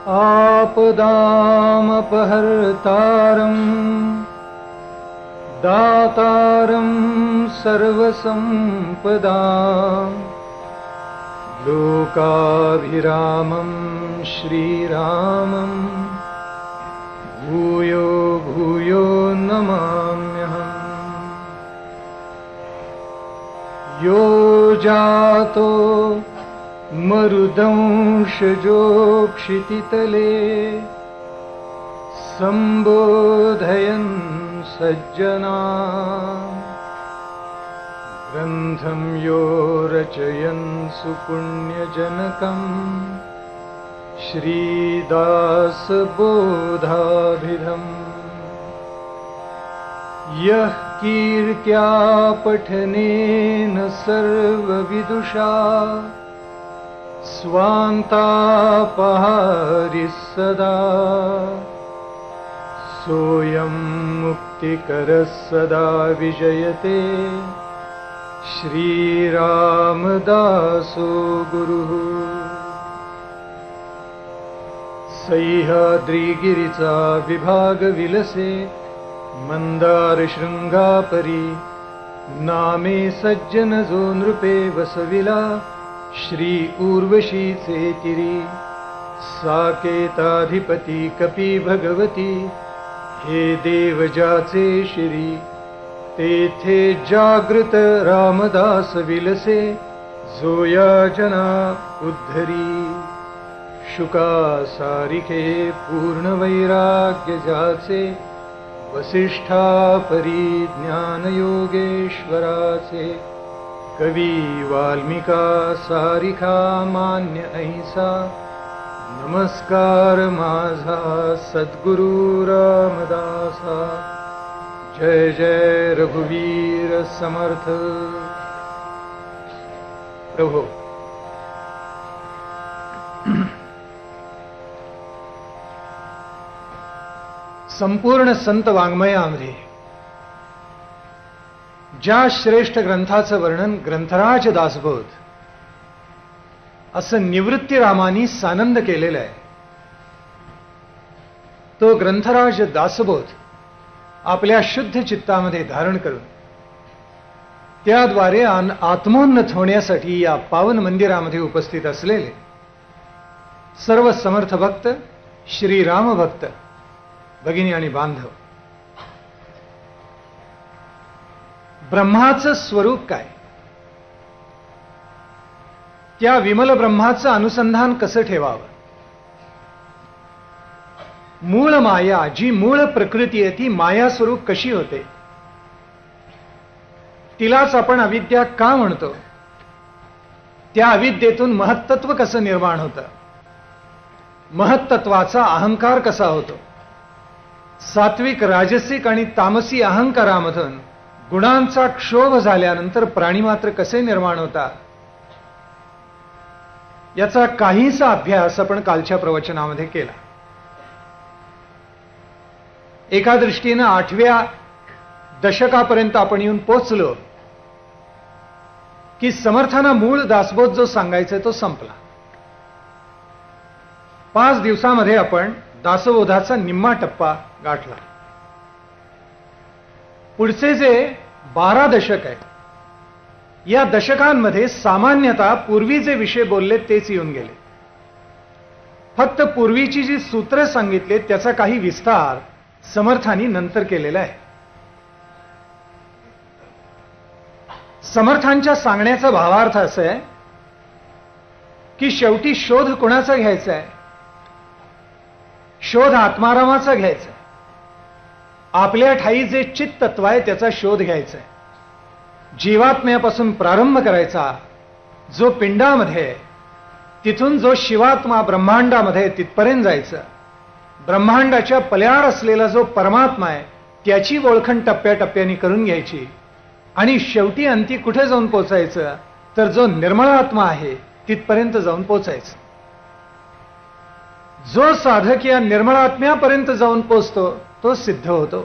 आपदामपहर्तारम् दातारं सर्वसम्पदाम् लोकाभिरामं श्रीरामं भूयो भूयो नमाम्यहम्। यो जातो मरुदंशजो क्षितितले संबोधयन् सज्जना ग्रन्थं यो रचयन् सुपुण्यजनकम् श्रीदासबोधाभिधम्। यः कीर्त्या पठनेन सर्वविदुषा स्वान्तापहारिः सदा सोऽयं मुक्तिकरः सदा विजयते श्रीरामदासो गुरुः। सह्याद्रिगिरिचा विभाग विलसे मंदार शृंगापरी नामे सज्जन जो नृपे वसविला श्री उर्वशीचे तिरी। साकेताधिपती कपी भगवती हे देवजाचे श्री तेथे जागृत रामदास विलसे जोया जना उद्धरी। शुका सारिखे पूर्ण वैराग्य जाचे वसिष्ठा परी ज्ञान योगेश्वराचे। कवी वाल्मिका सारिखा मान्य ऐसा नमस्कार माझा सद्गुरु रामदासा। जय जय रघुवीर समर्थ। प्रभो संपूर्ण संत वाङ्मयामध्ये ज्या श्रेष्ठ ग्रंथाचं वर्णन ग्रंथराज दासबोध असं निवृत्तीरामांनी सानंद केलेलं आहे, तो ग्रंथराज दासबोध आपल्या शुद्ध चित्तामध्ये धारण करून त्याद्वारे आत्मोन्नत होण्यासाठी या पावन मंदिरामध्ये उपस्थित असलेले सर्व समर्थ भक्त, श्रीराम भक्त भगिनी आणि बांधव, ब्रह्माचं स्वरूप काय, त्या विमल ब्रह्माचं अनुसंधान कसं ठेवावं, मूळ माया जी मूळ प्रकृती आहे ती माया स्वरूप कशी होते, तिलाच आपण अविद्या का म्हणतो, त्या अविद्येतून महत्त्व कसं निर्माण होतं, महत्त्वाचा अहंकार कसा होतो, सात्विक राजसिक आणि तामसी अहंकारामधून गुणांचा क्षोभ झाल्यानंतर प्राणी मात्र कसे निर्माण होतात, याचा काहीसा अभ्यास आपण कालच्या प्रवचनामध्ये केला. एका दृष्टीने 8व्या दशकापर्यंत आपण येऊन पोचलो की समर्थांना मूळ दासबोध जो सांगायचा तो संपला. 5 दिवसामध्ये आपण दासबोधाचा निम्मा टप्पा गाठला. पुढचे जे 12 दशक आहेत, या दशकांमध्ये सामान्यतः पूर्वी जे विषय बोलले तेच येऊन गेले. फक्त पूर्वीची जी सूत्र सांगितले त्याचा काही विस्तार समर्थांनी नंतर केलेला आहे. समर्थांच्या सांगण्याचा भावार्थ असा आहे की शेवटी शोध कोणाचा घ्यायचा आहे, शोध आत्मारामाचा घ्यायचा आहे. आपल्या ठाई जे चित्त तत्व आहे त्याचा शोध घ्यायचा आहे. जीवात्म्यापासून प्रारंभ करायचा, जो पिंडामध्ये तिथून जो शिवात्मा ब्रह्मांडामध्ये तिथपर्यंत जायचं. ब्रह्मांडाच्या पल्याड असलेला जो परमात्मा आहे त्याची ओळखण टप्प्याटप्प्याने करून घ्यायची आणि शेवटी अंती कुठे जाऊन पोचायचं, तर जो निर्मळ आत्मा आहे तिथपर्यंत जाऊन पोचायचं. जो साधक या निर्मळ आत्म्यापर्यंत जाऊन पोचतो तो सिद्ध होतो,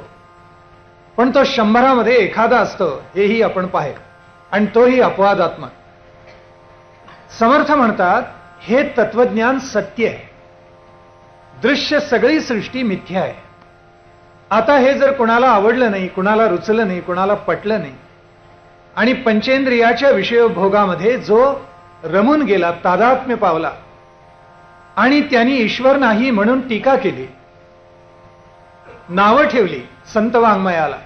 पण तो 100मध्ये एखादा असतो हेही आपण पाहिलं, आणि तोही अपवादात्मक. समर्थ म्हणतात हे तत्वज्ञान सत्य आहे, दृश्य सगळी सृष्टी मिथ्या आहे. आता हे जर कुणाला आवडलं नाही, कुणाला रुचलं नाही, कुणाला पटलं नाही आणि पंचेंद्रियाच्या विषयभोगामध्ये जो रमून गेला, तादात्म्य पावला आणि त्यांनी ईश्वर नाही म्हणून टीका केली, नावं ठेवली संत वाङ्मयाला,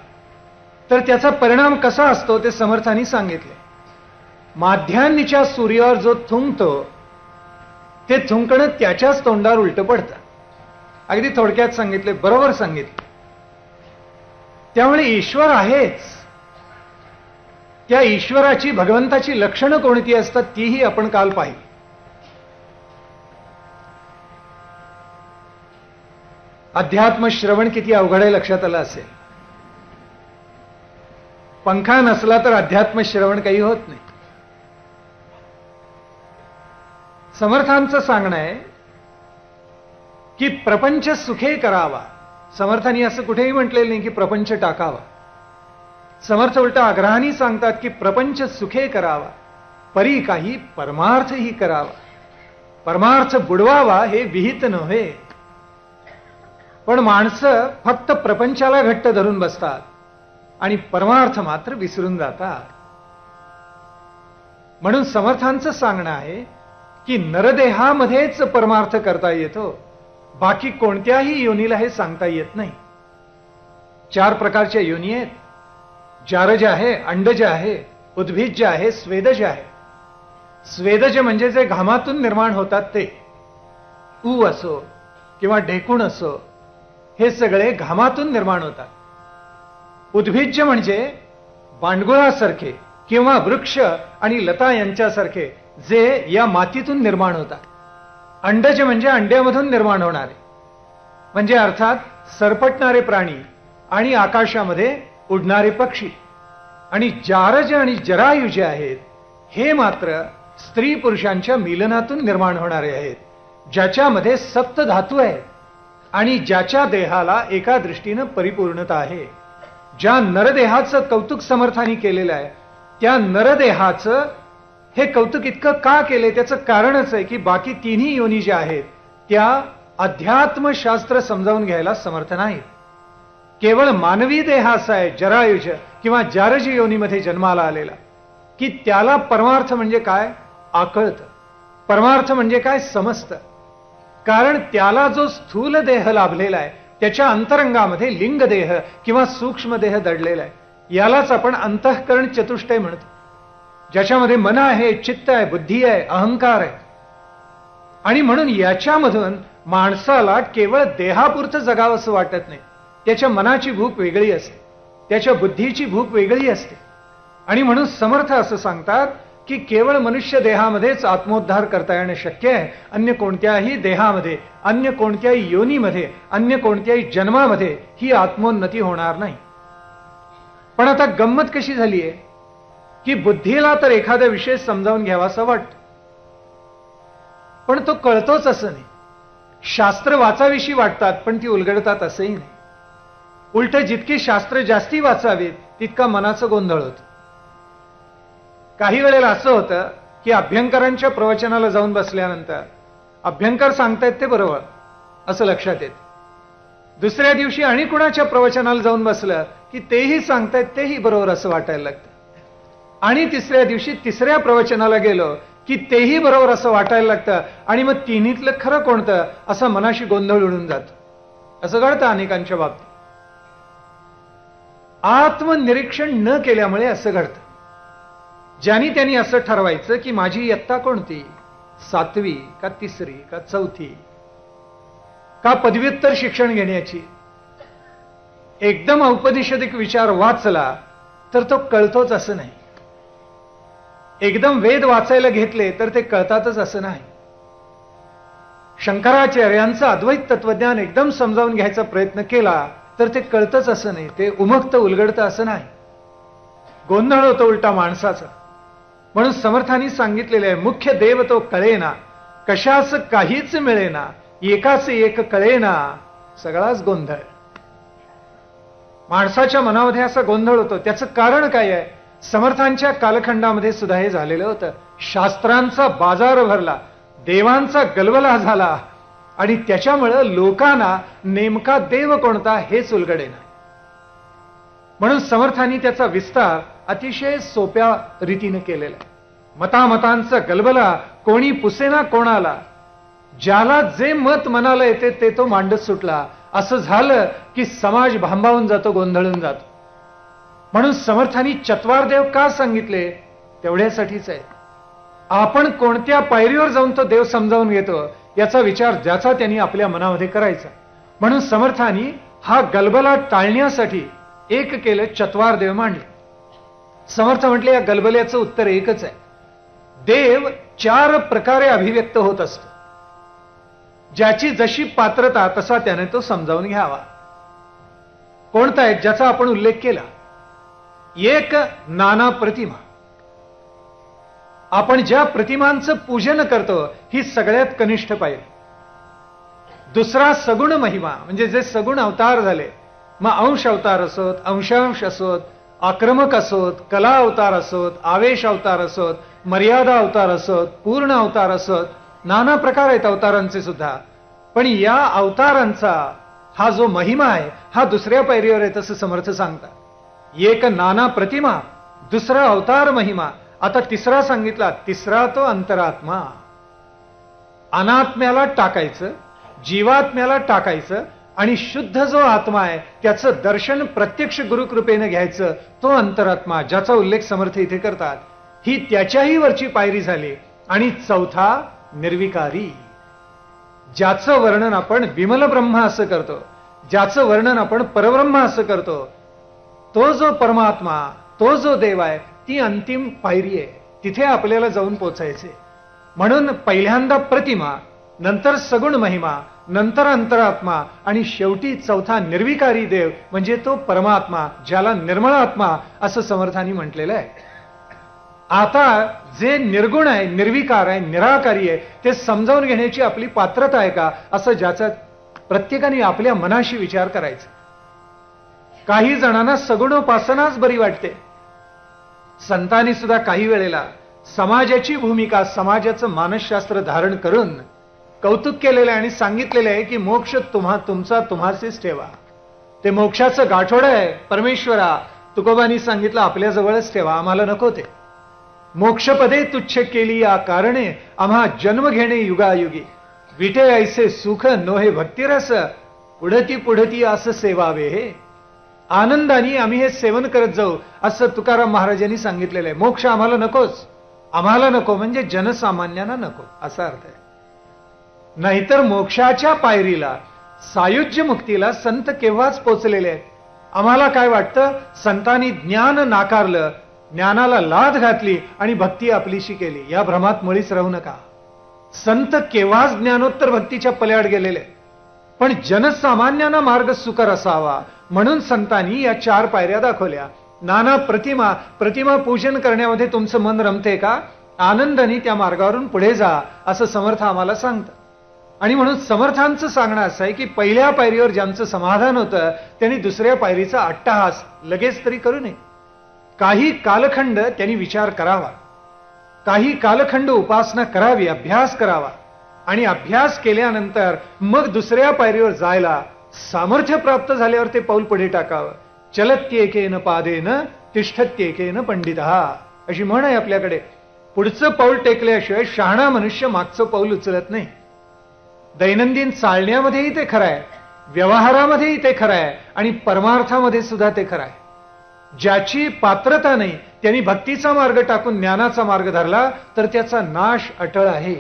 तर त्याचा परिणाम कसा असतो ते समर्थांनी सांगितले. माध्यान्नीच्या सूर्यावर जो थुंकतो ते थुंकणं त्याच्याच तोंडावर उलटं पडतं. अगदी थोडक्यात सांगितले, बरोबर सांगितले. त्यामुळे ईश्वर आहेच. त्या ईश्वराची, भगवंताची लक्षणं कोणती असतात तीही आपण काल पाहिली. अध्यात्म श्रवण किती अवघड आहे लक्षात आलं असेल. पंखा नसला तर अध्यात्म श्रवण काही होत नाही. समर्थांचं सांगणं आहे की प्रपंच सुखे करावा. समर्थांनी असं कुठेही म्हटलेलं नाही की प्रपंच टाकावा. समर्थ उलट आग्रहाने सांगतात की प्रपंच सुखे करावा, परी काही परमार्थही करावा. परमार्थ बुडवावा हे विहित नव्हे. पण माणसं फक्त प्रपंचाला घट्ट धरून बसतात आणि परमार्थ मात्र विसरून जातात. म्हणून समर्थांचं सांगणं आहे की नरदेहामध्येच परमार्थ करता येतो, बाकी कोणत्याही योनीला हे सांगता येत नाही. 4 प्रकारच्या योनी आहेत. जारज आहे, अंडज आहे, उद्भिज्ज आहे, स्वेदज आहे. स्वेदज म्हणजे जे घामातून निर्माण होतात ते, ऊ असो किंवा ढेकूण असो, हे सगळे घामातून निर्माण होतात. उद्भिज्ज म्हणजे बांडगुळासारखे किंवा वृक्ष आणि लता यांच्यासारखे जे या मातीतून निर्माण होतात. अंडज म्हणजे अंड्यामधून निर्माण होणारे, म्हणजे अर्थात सरपटणारे प्राणी आणि आकाशामध्ये उडणारे पक्षी. आणि जारज आणि जरायू जे आहेत हे मात्र स्त्री पुरुषांच्या मिलनातून निर्माण होणारे आहेत, ज्याच्यामध्ये सप्त धातू आहेत आणि ज्याच्या देहाला एका दृष्टीनं परिपूर्णता आहे. ज्या नरदेहाचं कौतुक समर्थांनी केलेलं आहे, त्या नरदेहाचं हे कौतुक इतकं का केले त्याचं कारणच आहे की बाकी तिन्ही योनी ज्या आहेत त्या अध्यात्मशास्त्र समजावून घ्यायला समर्थ नाहीत. केवळ मानवी देह असा आहे जरायुज किंवा जारज योनीमध्ये जन्माला आलेला की त्याला परमार्थ म्हणजे काय आकळतं, परमार्थ म्हणजे काय समजतं. कारण त्याला जो स्थूल देह लाभलेला आहे त्याच्या अंतरंगामध्ये लिंग देह किंवा सूक्ष्म देह दडलेला आहे. यालाच आपण अंतःकरण चतुष्टय म्हणतो, ज्याच्यामध्ये मन आहे, चित्त आहे, बुद्धी आहे, अहंकार आहे. आणि म्हणून याच्यामधून माणसाला केवळ देहापुरतं जगावं असं वाटत नाही. त्याच्या मनाची भूक वेगळी असते, त्याच्या बुद्धीची भूक वेगळी असते. आणि म्हणून समर्थ असं सांगतात की केवळ मनुष्य देहामध्येच आत्मोद्धार करता येणं शक्य आहे. अन्य कोणत्याही देहामध्ये, अन्य कोणत्याही योनीमध्ये, अन्य कोणत्याही जन्मामध्ये ही आत्मोन्नती होणार नाही. पण आता गंमत कशी झाली आहे की बुद्धीला तर एखादा विषय समजावून घ्यावा असं वाटतं, पण तो कळतोच असं नाही. शास्त्र वाचाविषयी वाटतात पण ती उलगडतात असंही नाही. उलट जितकी शास्त्र जास्ती वाचावीत तितका मनाचं गोंधळ होतं. काही वेळेला असं होतं की अभ्यंकरांच्या प्रवचनाला जाऊन बसल्यानंतर अभ्यंकर सांगतायत ते बरोबर असं लक्षात येतं. दुसऱ्या दिवशी आणि कुणाच्या प्रवचनाला जाऊन बसलं की तेही सांगतायत तेही बरोबर असं वाटायला लागतं. आणि तिसऱ्या दिवशी तिसऱ्या प्रवचनाला गेलो की तेही बरोबर असं वाटायला लागतं. आणि मग तिन्हीतलं खरं कोणतं असा मनाशी गोंधळ उडून जातो. असं घडतं अनेकांच्या बाबतीत. आत्मनिरीक्षण न केल्यामुळे असं घडतं. ज्यांनी त्यांनी असं ठरवायचं की माझी इयत्ता कोणती, 7वी का 3री का 4थी का पदव्युत्तर शिक्षण घेण्याची. एकदम औपनिषदिक विचार वाचला तर तो कळतोच असं नाही. एकदम वेद वाचायला घेतले तर ते कळतातच असं नाही. शंकराचार्यांचं अद्वैत तत्वज्ञान एकदम समजावून घ्यायचा प्रयत्न केला तर ते कळतच असं नाही, ते उमगतं उलगडतं असं नाही. गोंधळ होतो उलटा माणसाचा. म्हणून समर्थांनी सांगितलेलं आहे मुख्य देव तो कळेना, कशाच काहीच मिळेना, एकाच एक कळेना, सगळाच गोंधळ. माणसाच्या मनामध्ये असा गोंधळ होतो. त्याचं कारण काय आहे? समर्थांच्या कालखंडामध्ये सुद्धा हे झालेलं होतं. शास्त्रांचा बाजार भरला, देवांचा गलबला झाला आणि त्याच्यामुळं लोकांना नेमका देव कोणता हेच उलगडेना. म्हणून समर्थांनी त्याचा विस्तार अतिशय सोप्या रीतीने केलेला आहे. मतामतांचा गलबला कोणी पुसेना कोणाला, ज्याला जे मत मनाला येते ते तो मांडत सुटला. असं झालं की समाज भांबावून जातो, गोंधळून जातो. म्हणून समर्थांनी चत्वार देव का सांगितले तेवढ्यासाठीच आहे. आपण कोणत्या पायरीवर जाऊन तो देव समजावून घेतो याचा विचार ज्याचा त्यांनी आपल्या मनामध्ये करायचा. म्हणून समर्थांनी हा गलबला टाळण्यासाठी एक केलं, चत्वार देव मांडले. समर्थ म्हटले या गलबल्याचं उत्तर एकच आहे. देव 4 प्रकारे अभिव्यक्त होत असतो. ज्याची जशी पात्रता तसा त्याने तो समजावून घ्यावा. कोणता आहे ज्याचा आपण उल्लेख केला? एक, नाना प्रतिमा. आपण ज्या प्रतिमांचं पूजन करतो ही सगळ्यात कनिष्ठ पायरी. दुसरा, सगुण महिमा, म्हणजे जे सगुण अवतार झाले, मग अंश अवतार असोत, अंशांश असोत, आक्रमक असोत, कला अवतार असोत, आवेश अवतार असोत, मर्यादा अवतार असोत, पूर्ण अवतार असोत, नाना प्रकार आहेत अवतारांचे सुद्धा. पण या अवतारांचा हा जो महिमा आहे हा दुसऱ्या पायरीवर आहे असं समर्थ सांगतात. एक नाना प्रतिमा, दुसरा अवतार महिमा. आता तिसरा सांगितला, तिसरा तो अंतरात्मा. अनात्म्याला टाकायचं, जीवात्म्याला टाकायचं आणि शुद्ध जो आत्मा आहे त्याचं दर्शन प्रत्यक्ष गुरुकृपेने घ्यायचं, तो अंतरात्मा, ज्याचा उल्लेख समर्थ इथे करतात. ही त्याच्याही वरची पायरी झाली. आणि चौथा, निर्विकारी, ज्याचं वर्णन आपण विमल ब्रह्म असं करतो, ज्याचं वर्णन आपण परब्रह्म असं करतो, तो जो परमात्मा, तो जो देव आहे, ती अंतिम पायरी आहे. तिथे आपल्याला जाऊन पोचायचे. म्हणून पहिल्यांदा प्रतिमा, नंतर सगुण महिमा, नंतर अंतरात्मा आणि शेवटी चौथा निर्विकारी देव, म्हणजे तो परमात्मा, ज्याला निर्मळ आत्मा असं समर्थांनी म्हटलेलं आहे. आता जे निर्गुण आहे, निर्विकार आहे, निराकारी आहे, ते समजावून घेण्याची आपली पात्रता आहे का, असं ज्याचा प्रत्येकाने आपल्या मनाशी विचार करायचा. काही जणांना सगुणोपासनाच बरी वाटते. संतांनी सुद्धा काही वेळेला समाजाची भूमिका, समाजाचं मानसशास्त्र धारण करून कौतुक केलेलं आहे आणि सांगितलेलं आहे की मोक्ष तुमचा तुम्हासीच ठेवा. ते मोक्षाचं गाठोड आहे. परमेश्वरा, तुकोबांनी सांगितलं आपल्या जवळच ठेवा, आम्हाला नको ते. मोक्षपदे तुच्छ केली या कारणे, आम्हा जन्म घेणे युगायुगी. विटे ऐसे सुख नोहे भक्तिरस, पुढती पुढती असं सेवावे हे. आनंदाने आम्ही हे सेवन करत जाऊ असं तुकाराम महाराजांनी सांगितलेलं आहे. मोक्ष आम्हाला नकोच. आम्हाला नको म्हणजे जनसामान्यांना नको असा अर्थ आहे. नाहीतर मोक्षाच्या पायरीला, सायुज्य मुक्तीला संत केव्हाच पोचलेले आहेत. आम्हाला काय वाटतं, संतांनी ज्ञान नाकारलं, ज्ञानाला लाद घातली आणि भक्ती आपलीशी केली, या भ्रमात मुळीच राहू नका. संत केव्हाच ज्ञानोत्तर भक्तीच्या पल्याड गेलेले. पण जनसामान्यांना मार्ग सुकर असावा म्हणून संतांनी या 4 पायऱ्या दाखवल्या. नाना प्रतिमा, प्रतिमा पूजन करण्यामध्ये तुमचं मन रमते का, आनंदाने त्या मार्गावरून पुढे जा असं समर्थ आम्हाला सांगतात. आणि म्हणून समर्थांचं सांगणं असं आहे की पहिल्या पायरीवर ज्यांचं समाधान होतं त्यांनी दुसऱ्या पायरीचा अट्टहास लगेच तरी करू नये. काही कालखंड त्यांनी विचार करावा, काही कालखंड उपासना करावी, अभ्यास करावा. आणि अभ्यास केल्यानंतर मग दुसऱ्या पायरीवर जायला सामर्थ्य प्राप्त झाल्यावर ते पाऊल पुढे टाकावं. चलत्येकेन पादेन तिष्ठत्येकेन पंडितः अशी म्हण आहे आपल्याकडे. पुढचं पाऊल टेकल्याशिवाय शहाणा मनुष्य मागचं पाऊल उचलत नाही. दैनंदिन चालण्यामध्येही ते खरं आहे, व्यवहारामध्येही ते खरं आहे आणि परमार्थामध्ये सुद्धा ते खरं आहे. ज्याची पात्रता नाही त्यांनी भक्तीचा मार्ग टाकून ज्ञानाचा मार्ग धरला तर त्याचा नाश अटळ आहे.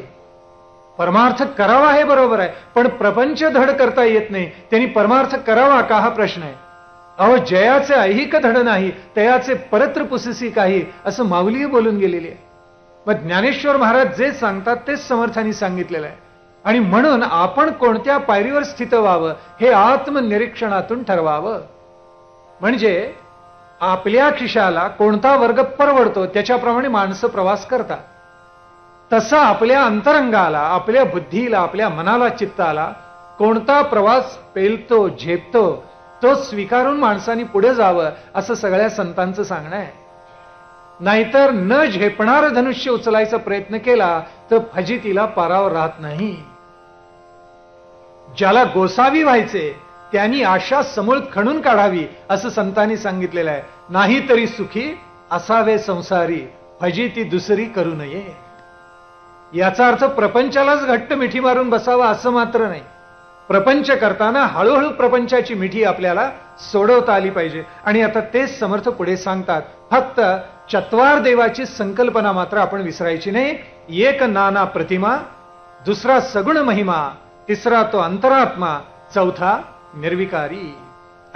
परमार्थ करावा हे बरोबर आहे, पण प्रपंच धड करता येत नाही. त्यांनी परमार्थ करावा का हा प्रश्न आहे. अहो, जयाचे ऐहिक धड नाही तयाचे परत्र पुससी काही असं माऊली बोलून गेलेली आहे. मग ज्ञानेश्वर महाराज जे सांगतात तेच समर्थांनी सांगितलेलं आहे. आणि म्हणून आपण कोणत्या पायरीवर स्थित व्हावं हे आत्मनिरीक्षणातून ठरवावं. म्हणजे आपल्या खिशाला कोणता वर्ग परवडतो त्याच्याप्रमाणे माणसं प्रवास करतात. तसं आपल्या अंतरंगाला, आपल्या बुद्धीला, आपल्या मनाला, चित्ताला कोणता प्रवास पेलतो, झेपतो तो स्वीकारून माणसांनी पुढे जावं असं सगळ्या संतांचं सांगणं आहे. नाहीतर न झेपणार धनुष्य उचलायचा प्रयत्न केला तर फजितीला पारावर राहत नाही. ज्याला गोसावी व्हायचे त्यांनी आशा समूळ खणून काढावी असं संतांनी सांगितलेलं आहे. नाही तरी सुखी असावे संसारी, भजी ती दुसरी करू नये. याचा अर्थ प्रपंचालाच घट्ट मिठी मारून बसावा असं मात्र नाही. प्रपंच करताना हळूहळू प्रपंचाची मिठी आपल्याला सोडवता आली पाहिजे. आणि आता तेच समर्थ पुढे सांगतात, फक्त चत्वार देवाची संकल्पना मात्र आपण विसरायची नाही. एक नाना प्रतिमा, दुसरा सगुण महिमा, तिसरा तो अंतरात्मा, चौथा निर्विकारी.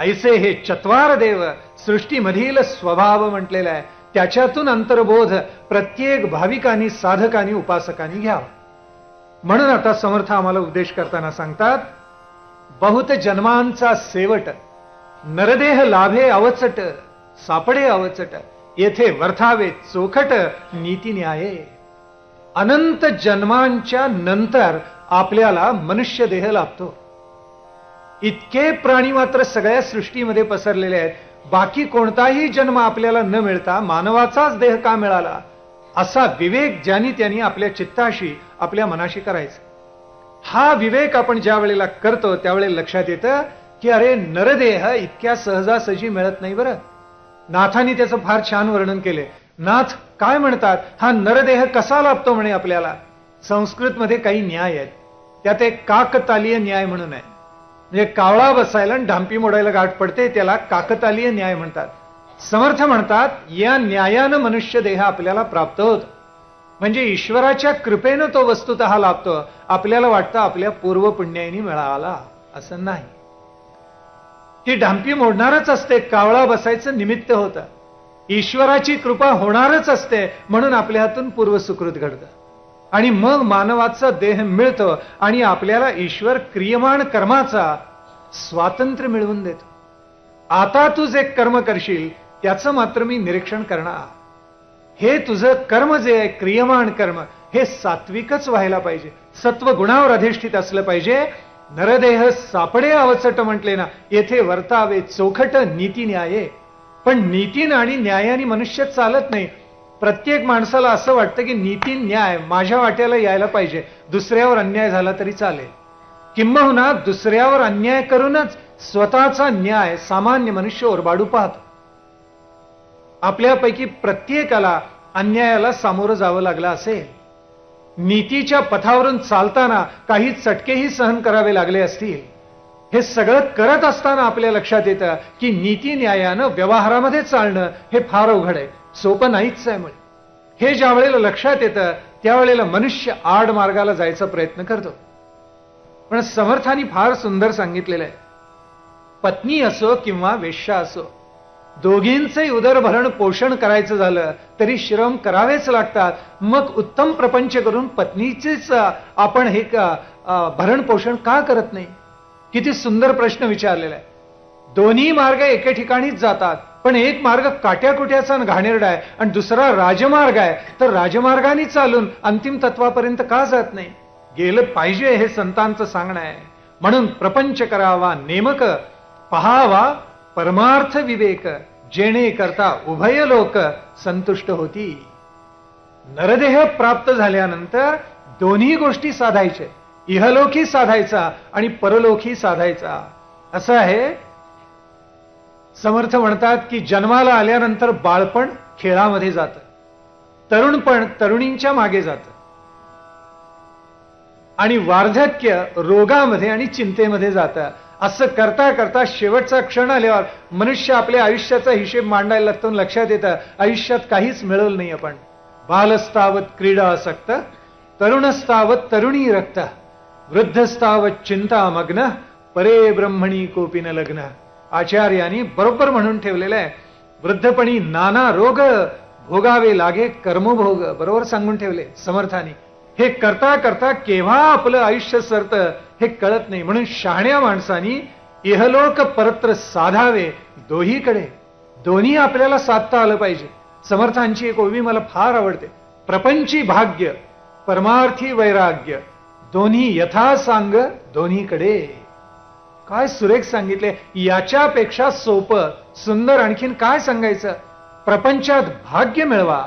ऐसे हे चत्वार देव सृष्टीमधील स्वभाव म्हटलेला आहे. त्याच्यातून अंतर्बोध प्रत्येक भाविकांनी, साधकांनी, उपासकांनी घ्यावा. म्हणून आता समर्थ आम्हाला उपदेश करताना सांगतात, बहुत जन्मांचा सेवट, नरदेह लाभे अवचट, सापडे अवचट, येथे वर्थावे चोखट, नीती न्याये. अनंत जन्मांच्या नंतर आपल्याला मनुष्य देह लाभतो. इतके प्राणी मात्र सगळ्या सृष्टीमध्ये पसरलेले आहेत. बाकी कोणताही जन्म आपल्याला न मिळता मानवाचाच देह का मिळाला, असा विवेक ज्यांनी त्यांनी आपल्या चित्ताशी, आपल्या मनाशी करायचा. हा विवेक आपण ज्या वेळेला करतो त्यावेळेला लक्षात येतं की अरे, नरदेह इतक्या सहजासहजी मिळत नाही. बरं, नाथांनी त्याचं फार छान वर्णन केले. नाथ काय म्हणतात, हा नरदेह कसा लाभतो म्हणे आपल्याला. संस्कृतमध्ये काही न्याय आहेत, त्यात एक काकतालीय न्याय म्हणून आहे. म्हणजे कावळा बसायला आणि ढांपी मोडायला गाठ पडते, त्याला काकतालीय न्याय म्हणतात. समर्थ म्हणतात, या न्यायानं मनुष्य देह आपल्याला प्राप्त होतो. म्हणजे ईश्वराच्या कृपेनं तो वस्तुतः लाभतो. आपल्याला वाटतं आपल्या पूर्व पुण्याईनी मिळाला, असं नाही. ती ढांपी मोडणारच असते, कावळा बसायचं निमित्त होतं. ईश्वराची कृपा होणारच असते, म्हणून आपल्या हातून पूर्व सुकृत घडतं आणि मग मानवाचा देह मिळतो आणि आपल्याला ईश्वर क्रियमाण कर्माचा स्वातंत्र्य मिळवून देतो. आता तू जे कर्म करशील त्याचं मात्र मी निरीक्षण करणार. हे तुझं कर्म जे आहे, क्रियमाण कर्म, हे सात्विकच व्हायला पाहिजे, सत्वगुणावर अधिष्ठित असलं पाहिजे. नरदेह सापडे अवचट म्हटले ना, येथे वर्तावे चोखट, नीती न्याये. पण नीतीन आणि न्यायाने मनुष्य चालत नाही. प्रत्येक माणसाला असं वाटतं की नीती न्याय माझ्या वाट्याला यायला पाहिजे, दुसऱ्यावर अन्याय झाला तरी चालेल. किंबहुना दुसऱ्यावर अन्याय करूनच स्वतःचा न्याय सामान्य मनुष्य ओरबाडू पाहतो. आपल्यापैकी प्रत्येकाला अन्यायाला सामोरं जावं लागलं असेल. नीतीच्या पथावरून चालताना काही चटकेही सहन करावे लागले असतील. हे सगळं करत असताना आपल्या लक्षात येतं की नीती न्यायानं व्यवहारामध्ये चालणं हे फार अवघड आहे, सोपं नाहीच आहे. हे ज्या वेळेला लक्षात येतं त्यावेळेला मनुष्य आड मार्गाला जायचा प्रयत्न करतो. पण समर्थांनी फार सुंदर सांगितलेलं आहे, पत्नी असो किंवा वेश्या असो, दोघींचे उदरभरण पोषण करायचं झालं तरी श्रम करावेच लागतात. मग उत्तम प्रपंच करून पत्नीचेच आपण हे भरण पोषण का करत नाही. किती सुंदर प्रश्न विचारलेला आहे. दोन्ही मार्ग एके ठिकाणीच जातात, पण एक मार्ग काट्याकुट्याचा आणि घाणेरडा आहे आणि दुसरा राजमार्ग आहे. तर राजमार्गाने चालून अंतिम तत्वापर्यंत का जात नाही. गेलं पाहिजे हे संतांचं सांगणं आहे. म्हणून प्रपंच करावा नेमक, पहावा परमार्थ विवेक, जेणे करता उभय लोक संतुष्ट होती. नरदेह प्राप्त झाल्यानंतर दोन्ही गोष्टी साधायच्या, इहलोकी साधायचा आणि परलोकी साधायचा. असं आहे. समर्थ म्हणतात की जन्माला आल्यानंतर बाळपण खेळामध्ये जातं, तरुणपण तरुणींच्या मागे जातं आणि वार्धक्य रोगामध्ये आणि चिंतेमध्ये जातं. असं करता करता शेवटचा क्षण आल्यावर मनुष्य आपल्या आयुष्याचा हिशेब मांडायला लागतो. लक्षात येतं आयुष्यात काहीच मिळवलं नाही आपण. बालस्तावत क्रीडा आसक्त, तरुणस्तावत तरुणी रक्त, वृद्धस्तावत चिंता मग्न, परे ब्रह्मणी कोपिन लग्न. आचार्यांनी बरोबर म्हणून ठेवलेलं आहे. वृद्धपणी नाना रोग भोगावे लागे कर्मभोग, बरोबर सांगून ठेवले समर्थांनी. हे करता करता केव्हा आपलं आयुष्य सरतं हे कळत नाही. म्हणून शहाण्या माणसांनी इहलोक परत्र साधावे दोहीकडे. दोन्ही आपल्याला साधता आलं पाहिजे. समर्थांची एक ओवी मला फार आवडते. प्रपंची भाग्य, परमार्थी वैराग्य, दोन्ही यथा सांग दोन्हीकडे. काय सुरेख सांगितले. याच्यापेक्षा सोपं सुंदर आणखीन काय सांगायचं. प्रपंचात भाग्य मिळवा,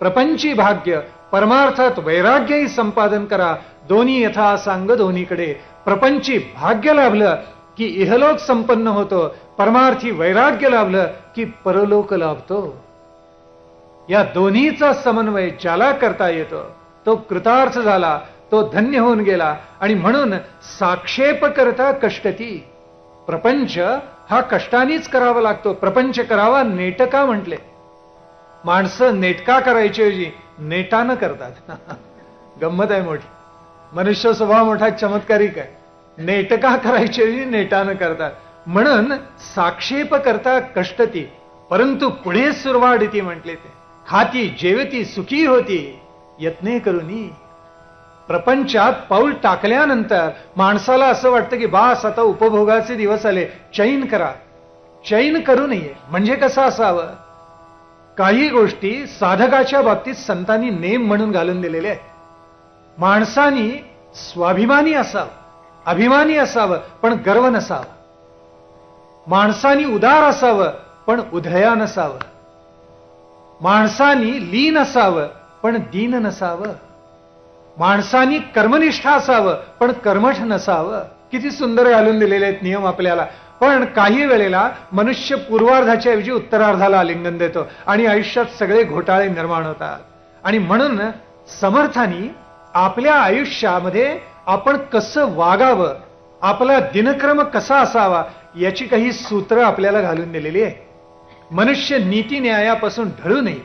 प्रपंची भाग्य, परमार्थात वैराग्यही संपादन करा. दोन्ही यथा सांग दोन्हीकडे. प्रपंची भाग्य लाभलं की इहलोक संपन्न होतो, परमार्थी वैराग्य लाभलं की परलोक लाभतो. या दोन्हीचा समन्वय ज्याला करता येतो तो कृतार्थ झाला, तो धन्य होऊन गेला. आणि म्हणून साक्षेप करता कष्टती, प्रपंच हा कष्टानेच करावा लागतो. प्रपंच करावा नेटका म्हटले. माणसं नेटका करायची नेटानं करतात. गंमत आहे मोठी. मनुष्य स्वभाव मोठा चमत्कारिक आहे. नेटका करायची नेटानं करतात. म्हणून साक्षेप करता कष्टती, परंतु पुढे सुरवाडती म्हटले ते. खाती जेवती सुखी होती यत्ने करूनी. प्रपंचात पाऊल टाकल्यानंतर माणसाला असं वाटतं की बास आता उपभोगाचे दिवस आले, चैन करा. चैन करू नये म्हणजे कसं असावं? काही गोष्टी साधकाच्या बाबतीत संतांनी नेम म्हणून घालून दिलेले आहेत. माणसानी स्वाभिमानी असावं, अभिमानी असावं, पण गर्व नसावं. माणसानी उदार असावं, पण उधया नसावं. माणसानी लीन असावं, पण दीन नसावं. माणसानी कर्मनिष्ठ असावं, पण कर्मठ नसावं. किती सुंदर घालून दिलेले आहेत नियम आपल्याला. पण काही वेळेला मनुष्य पूर्वार्धाच्या ऐवजी उत्तरार्धाला आलिंगन देतो आणि आयुष्यात सगळे घोटाळे निर्माण होतात. आणि म्हणून समर्थांनी आपल्या आयुष्यामध्ये आपण कसं वागावं, आपला दिनक्रम कसा असावा याची काही सूत्र आपल्याला घालून दिलेली आहे. मनुष्य नीती न्यायापासून ढळू नये,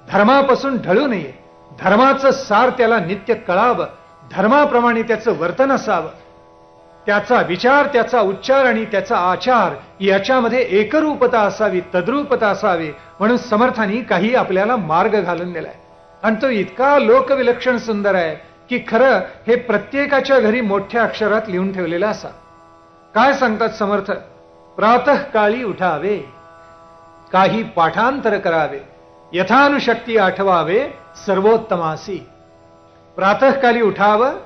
धर्मापासून ढळू नये. धर्माचं सार त्याला नित्य कळावं, धर्माप्रमाणे त्याचं वर्तन असावं. त्याचा विचार, त्याचा उच्चार आणि त्याचा आचार याच्यामध्ये एकरूपता असावी, तद्रूपता असावी. म्हणून समर्थांनी काही आपल्याला मार्ग घालून दिलाय. आणि तो इतका लोकविलक्षण सुंदर आहे की खरं हे प्रत्येकाच्या घरी मोठ्या अक्षरात लिहून ठेवलेलं असा. काय सांगतात समर्थ? प्रातःकाळी उठावे, काही पाठांतर करावे, यथानुशक्ती आठवावे सर्वोत्तमासी. प्रातःकाली उठावं,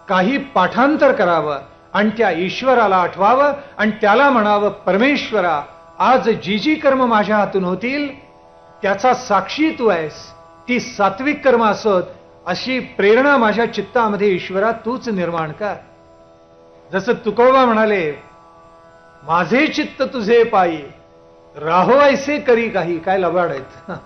काही पाठांतर करावं आणि त्या ईश्वराला आठवावं आणि त्याला म्हणावं, परमेश्वरा आज जी जी कर्म माझ्या हातून होतील त्याचा साक्षी तू आहेस. ती सात्विक कर्म असोत अशी प्रेरणा माझ्या चित्तामध्ये ईश्वरा तूच निर्माण कर. जसं तुकोबा म्हणाले, माझे चित्त तुझे पायी राहो ऐसे करी काही. काय लबाड आहेत.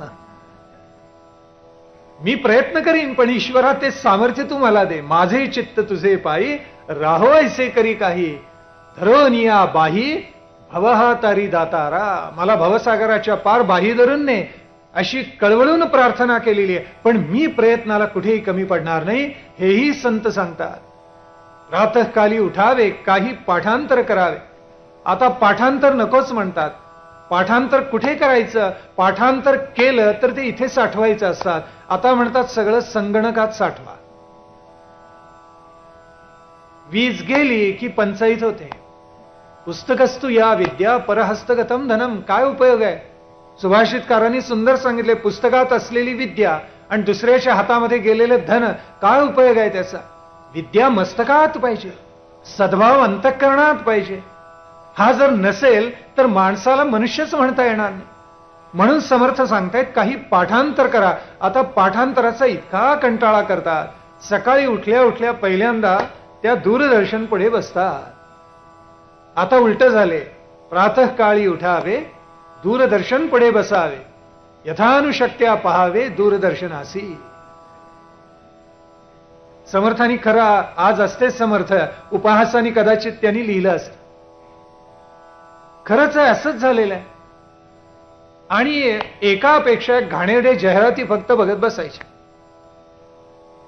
मी प्रयत्न करीन पण ईश्वरा ते सामर्थ्य तू मला दे. माझे चित्त तुझे पायी राहो ऐसे करी काही, धरोनिया बाही भवहा तारी दातारा. मला भवसागराच्या पार बाही धरून ने अशी कळवळून प्रार्थना केलेली आहे. पण मी प्रयत्नाला कुठेही कमी पडणार नाही हेही संत सांगतात. प्रातःकाली उठावे, काही पाठांतर करावे. आता पाठांतर नकोच म्हणतात. पाठांतर कुठे करायचं? पाठांतर केलं तर ते इथे साठवायचं असतात. आता म्हणतात सगळं संगणकात साठवा. वीज गेली की पंचायत होते. पुस्तकस्तु या विद्या परहस्तगतम धनम. काय उपयोग आहे? सुभाषितकारांनी सुंदर सांगितले, पुस्तकात असलेली विद्या आणि दुसऱ्याच्या हातामध्ये गेलेलं धन, काय उपयोग आहे त्याचा? विद्या मस्तकात पाहिजे, सद्भाव अंतःकरणात पाहिजे. हा जर नसेल तर माणसाला मनुष्यच म्हणता येणार नाही. म्हणून समर्थ सांगतायत काही पाठांतर करा. आता पाठांतराचा इतका कंटाळा करतात. सकाळी उठल्या उठल्या पहिल्यांदा त्या दूरदर्शन पुढे बसतात. आता उलट झाले. प्रातःकाळी उठावे, दूरदर्शन पुढे बसावे, यथानुशक्त्या पहावे दूरदर्शनासी. समर्थांनी खरा आज असते समर्थ, उपहासानी कदाचित त्यांनी लिहिलं असतं. खरंच आहे, असंच झालेलं आहे. आणि एकापेक्षा घाणेरडे जाहिराती फक्त बघत बसायच्या.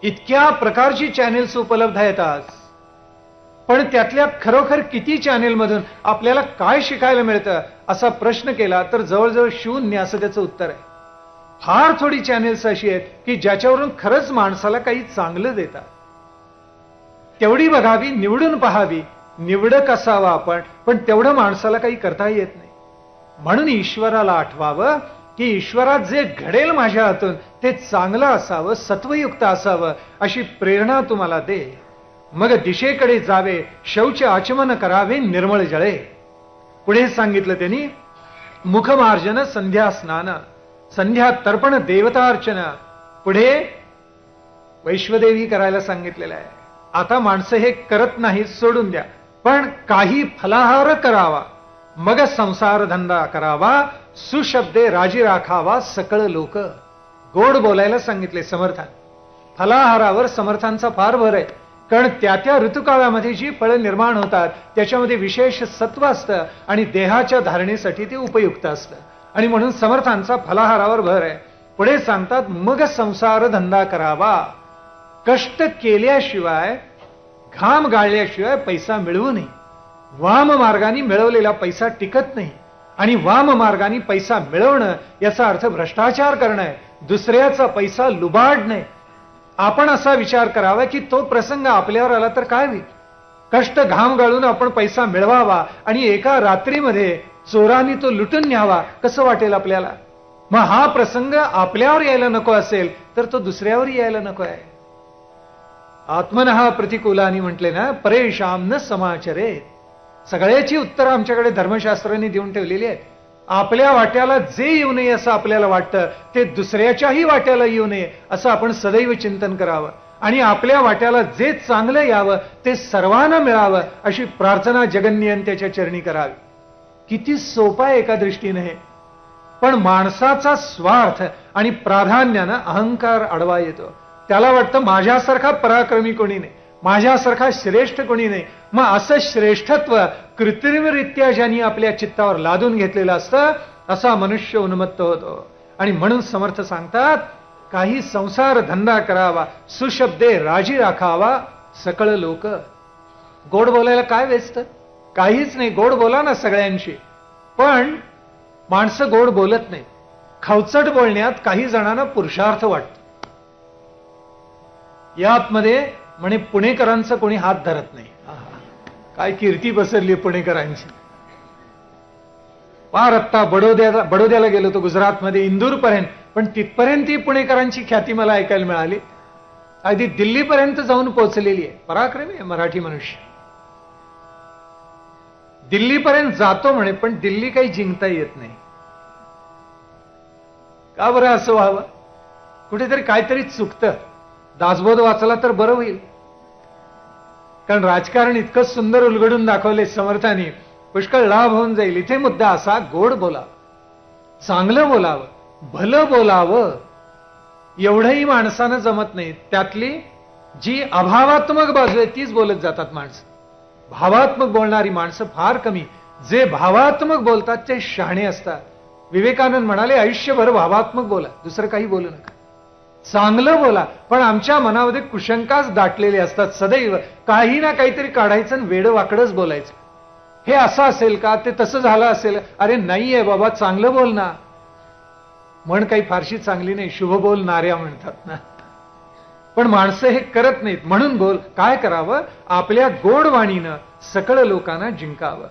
इतक्या प्रकारची चॅनेल्स उपलब्ध आहेत आज. पण त्यातल्या खरोखर किती चॅनेल मधून आपल्याला काय शिकायला मिळतं असा प्रश्न केला तर जवळजवळ 0 असं त्याचं उत्तर आहे. फार थोडी चॅनेल्स अशी आहेत की ज्याच्यावरून खरंच माणसाला काही चांगलं देतात. तेवढी बघावी, निवडून पहावी. निवडक असावा आपण, पण तेवढं माणसाला काही करता येत नाही. म्हणून ईश्वराला आठवावं की ईश्वरात जे घडेल माझ्या हातून ते चांगलं असावं, सत्वयुक्त असावं अशी प्रेरणा तुम्हाला दे. मग दिशेकडे जावे, शौच आचमन करावे, निर्मळ जळे. पुढे सांगितलं त्यांनी, मुखमार्जन, संध्या स्नान, संध्या तर्पण, देवतार्चना. पुढे वैश्वदेवी करायला सांगितलेलं आहे. आता माणसं हे करत नाही, सोडून द्या, पण काही फलाहार करावा, मग संसार धंदा करावा, सुशब्दे राजी राखावा सकळ लोक. गोड बोलायला सांगितले समर्थान. फलाहारावर समर्थांचा फार भर आहे, कारण त्या त्या ऋतुकाळामध्ये जी फळं निर्माण होतात त्याच्यामध्ये विशेष सत्व असतं आणि देहाच्या धारणेसाठी ते उपयुक्त असतं, आणि म्हणून समर्थांचा फलाहारावर भर आहे. पुढे सांगतात, मग संसार धंदा करावा. कष्ट केल्याशिवाय, घाम गाळल्याशिवाय पैसा मिळवू नये. वाम मार्गाने मिळवलेला पैसा टिकत नाही, आणि वाम मार्गाने पैसा मिळवणं याचा अर्थ भ्रष्टाचार करणं आहे, दुसऱ्याचा पैसा लुबाडणे. आपण असा विचार करावा की तो प्रसंग आपल्यावर आला तर काय होईल. कष्ट घाम गाळून आपण पैसा मिळवावा आणि एका रात्रीमध्ये चोरांनी तो लुटून न्यावा, कसं वाटेल आपल्याला. मग हा प्रसंग आपल्यावर यायला नको असेल तर तो दुसऱ्यावर यायला नको आहे. आत्मनः प्रतिकूलानी म्हटले ना, परेशान न समाचरे. सगळ्याची उत्तरं आमच्याकडे धर्मशास्त्रांनी देऊन ठेवलेली आहेत. आपल्या वाट्याला जे येऊ नये असं आपल्याला वाटतं ते दुसऱ्याच्याही वाट्याला येऊ नये असं आपण सदैव चिंतन करावं, आणि आपल्या वाट्याला जे चांगलं यावं ते सर्वांना मिळावं अशी प्रार्थना जगन्नियंत्याच्या चरणी करावी. किती सोपं आहे एका दृष्टीने हे, पण माणसाचा स्वार्थ आणि प्राधान्यानं अहंकार आडवा येतो. त्याला वाटतं माझ्यासारखा पराक्रमी कोणी नाही, माझ्यासारखा श्रेष्ठ कोणी नाही. मग असं श्रेष्ठत्व कृत्रिमरित्या ज्यांनी आपल्या चित्तावर लादून घेतलेलं असतं असा मनुष्य उन्मत्त होतो. आणि म्हणून समर्थ सांगतात, काही संसार धंदा करावा, सुशब्दे राजी राखावा सकळ लोक. गोड बोलायला काय वेचतं, काहीच नाही. गोड बोला ना सगळ्यांशी, पण माणसं गोड बोलत नाही. खवचट बोलण्यात काही जणांना पुरुषार्थ वाटतो. यातमध्ये म्हणे पुणेकरांचं कोणी हात धरत नाही. काय कीर्ती पसरली पुणेकरांची. पार आत्ता बडोद्याला गेलो तो गुजरातमध्ये, इंदूरपर्यंत, पण तिथपर्यंत ही पुणेकरांची ख्याती मला ऐकायला मिळाली. अगदी दिल्लीपर्यंत जाऊन पोहोचलेली आहे. पराक्रमी आहे मराठी मनुष्य. दिल्लीपर्यंत जातो म्हणे, पण दिल्ली काही जिंकता येत नाही. का बरं असं व्हावं. कुठेतरी काहीतरी चुकतं. दासबोध वाचला तर बरं होईल, कारण राजकारण इतकं सुंदर उलगडून दाखवले समर्थांनी, पुष्कळ लाभ होऊन जाईल. इथे मुद्दा असा, गोड बोलावं, चांगलं बोलावं, भलं बोलावं, एवढंही माणसानं जमत नाही. त्यातली जी अभावात्मक बाजू आहे तीच बोलत जातात माणसं. भावात्मक बोलणारी माणसं फार कमी. जे भावात्मक बोलतात ते शहाणे असतात. विवेकानंद म्हणाले, आयुष्यभर भावात्मक बोला, दुसरं काही बोलू नका. चांगलं बोला, पण आमच्या मनामध्ये कुशंकाच दाटलेले असतात. सदैव काही ना काहीतरी काढायचं आणि वेडं वाकडंच बोलायचं. हे असं असेल का, ते तसं झालं असेल. अरे नाहीये बाबा, चांगलं बोल ना. म्हण काही फारशी चांगली नाही, शुभ बोल नार्या म्हणतात ना. पण माणसं हे करत नाहीत. म्हणून बोल, काय करावं, आपल्या गोड वाणीनं सकळ लोकांना जिंकावं.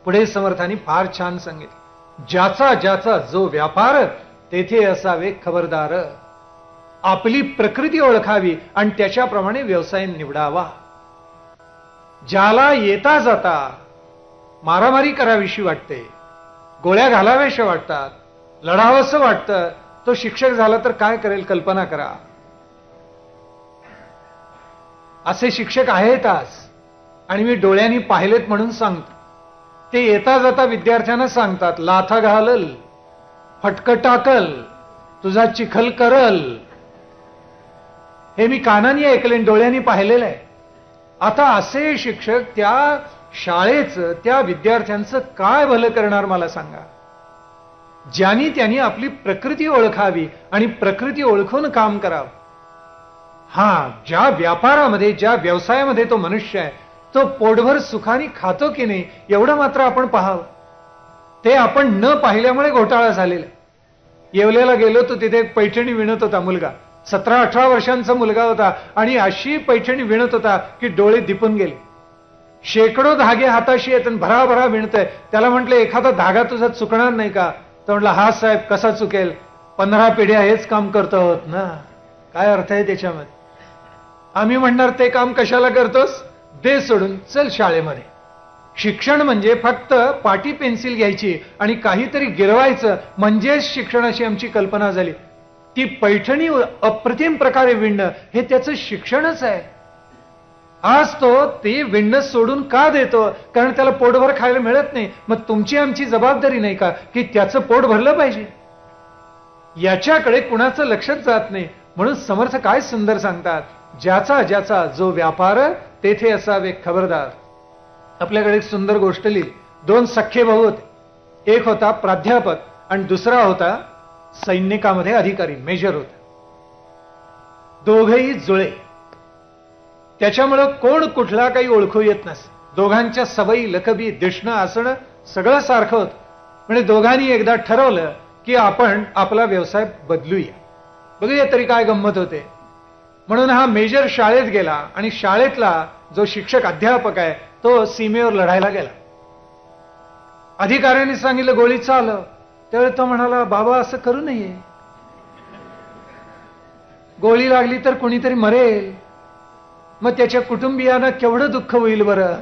पुढे समर्थांनी फार छान सांगितलं, ज्याचा ज्याचा जो व्यापार तेथे असावे खबरदार. आपली प्रकृती ओळखावी आणि त्याच्याप्रमाणे व्यवसाय निवडावा. ज्याला येता जाता मारामारी करावीशी वाटते, गोळ्या घालाव्याशा वाटतात, लढावंसं वाटतं, तो शिक्षक झाला तर काय करेल कल्पना करा. असे शिक्षक आहेत आज, आणि मी डोळ्यांनी पाहिलेत म्हणून सांगतो. ते येता जाता विद्यार्थ्यांना सांगतात, लाथा घालल, फटकं टाकल, तुझा चिखल करल. हे मी कानाने ऐकले, डोळ्यांनी पाहिलेलं आहे. आता असे शिक्षक त्या शाळेचं, त्या विद्यार्थ्यांचं काय भलं करणार मला सांगा. ज्यांनी त्यांनी आपली प्रकृती ओळखावी आणि प्रकृती ओळखून काम करावं. हा, ज्या व्यापारामध्ये, ज्या व्यवसायामध्ये तो मनुष्य आहे, तो पोटभर सुखाने खातो की नाही एवढं मात्र आपण पाहावं. ते आपण न पाहिल्यामुळे घोटाळा झालेला. येवल्याला गेलो तो तिथे पैठणी विणत होता मुलगा, 17-18 वर्षांचा मुलगा होता, आणि अशी पैठणी विणत होता की डोळे दिपून गेले. शेकडो धागे हाताशी येत आणि भराभरा विणतय. त्याला म्हटलं, एखादा धागा तुझा चुकणार नाही का? तर म्हटलं, हा साहेब कसा चुकेल, 15 पिढ्या हेच काम करतो आहोत ना. काय अर्थ आहे त्याच्यामध्ये? आम्ही म्हणणार, ते काम कशाला करतोस, दे सोडून, चल शाळेमध्ये. शिक्षण म्हणजे फक्त पाटी पेन्सिल घ्यायची आणि काहीतरी गिरवायचं म्हणजेच शिक्षणाची आमची कल्पना झाली. ती पैठणी अप्रतिम प्रकारे विणणं हे त्याचं शिक्षणच आहे. आज तो ती विणणं सोडून का देतो? कारण त्याला पोटभर खायला मिळत नाही. मग तुमची आमची जबाबदारी नाही का की त्याचं पोट भरलं पाहिजे? याच्याकडे कुणाचं लक्षच जात नाही. म्हणून समर्थ काय सुंदर सांगतात, ज्याचा ज्याचा जो व्यापार तेथे असावे खबरदार. आपल्याकडे एक सुंदर गोष्ट लिहिली. दोन सख्खे भाऊ होते. एक होता प्राध्यापक आणि दुसरा होता सैनिकामध्ये अधिकारी, मेजर होता. दोघेही जुळे. त्याच्यामुळं कोण कुठला काही ओळखू येत नसे. दोघांच्या सवयी, लकबी, दिसणं, असणं सगळं सारखं होतं. म्हणजे दोघांनी एकदा ठरवलं की आपण आपला व्यवसाय बदलूया, बघूया तरी काय गंमत होते. म्हणून हा मेजर शाळेत गेला आणि शाळेतला जो शिक्षक अध्यापक आहे तो सीमेवर लढायला गेला. अधिकाऱ्यांनी सांगितलं गोळी चालव. त्यावेळी तो म्हणाला, बाबा असं करू नये, गोळी लागली तर कोणीतरी मरेल, मग त्याच्या कुटुंबियांना केवढं दुःख होईल बरं.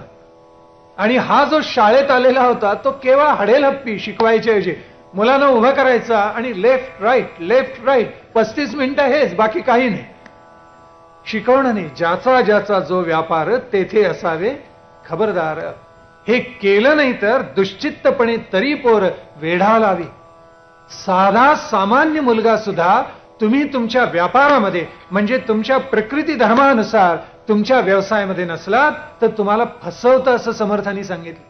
आणि हा जो शाळेत आलेला होता तो केवळ हडेलहप्पी शिकवायच्या ऐवजी मुलांना उभं करायचा आणि लेफ्ट राईट 35 मिनिटं हेच, बाकी काही नाही, शिकवणं नाही. ज्याचा ज्याचा जो व्यापार तेथे असावे खबरदार. हे केलं नाही तर दुश्चित्तपणे तरी पोर वेढा लावी. साधा सामान्य मुलगा सुद्धा तुम्ही तुमच्या व्यापारामध्ये म्हणजे तुमच्या प्रकृती धर्मानुसार तुमच्या व्यवसायामध्ये नसलात तर तुम्हाला फसवतं असं समर्थांनी सांगितलं.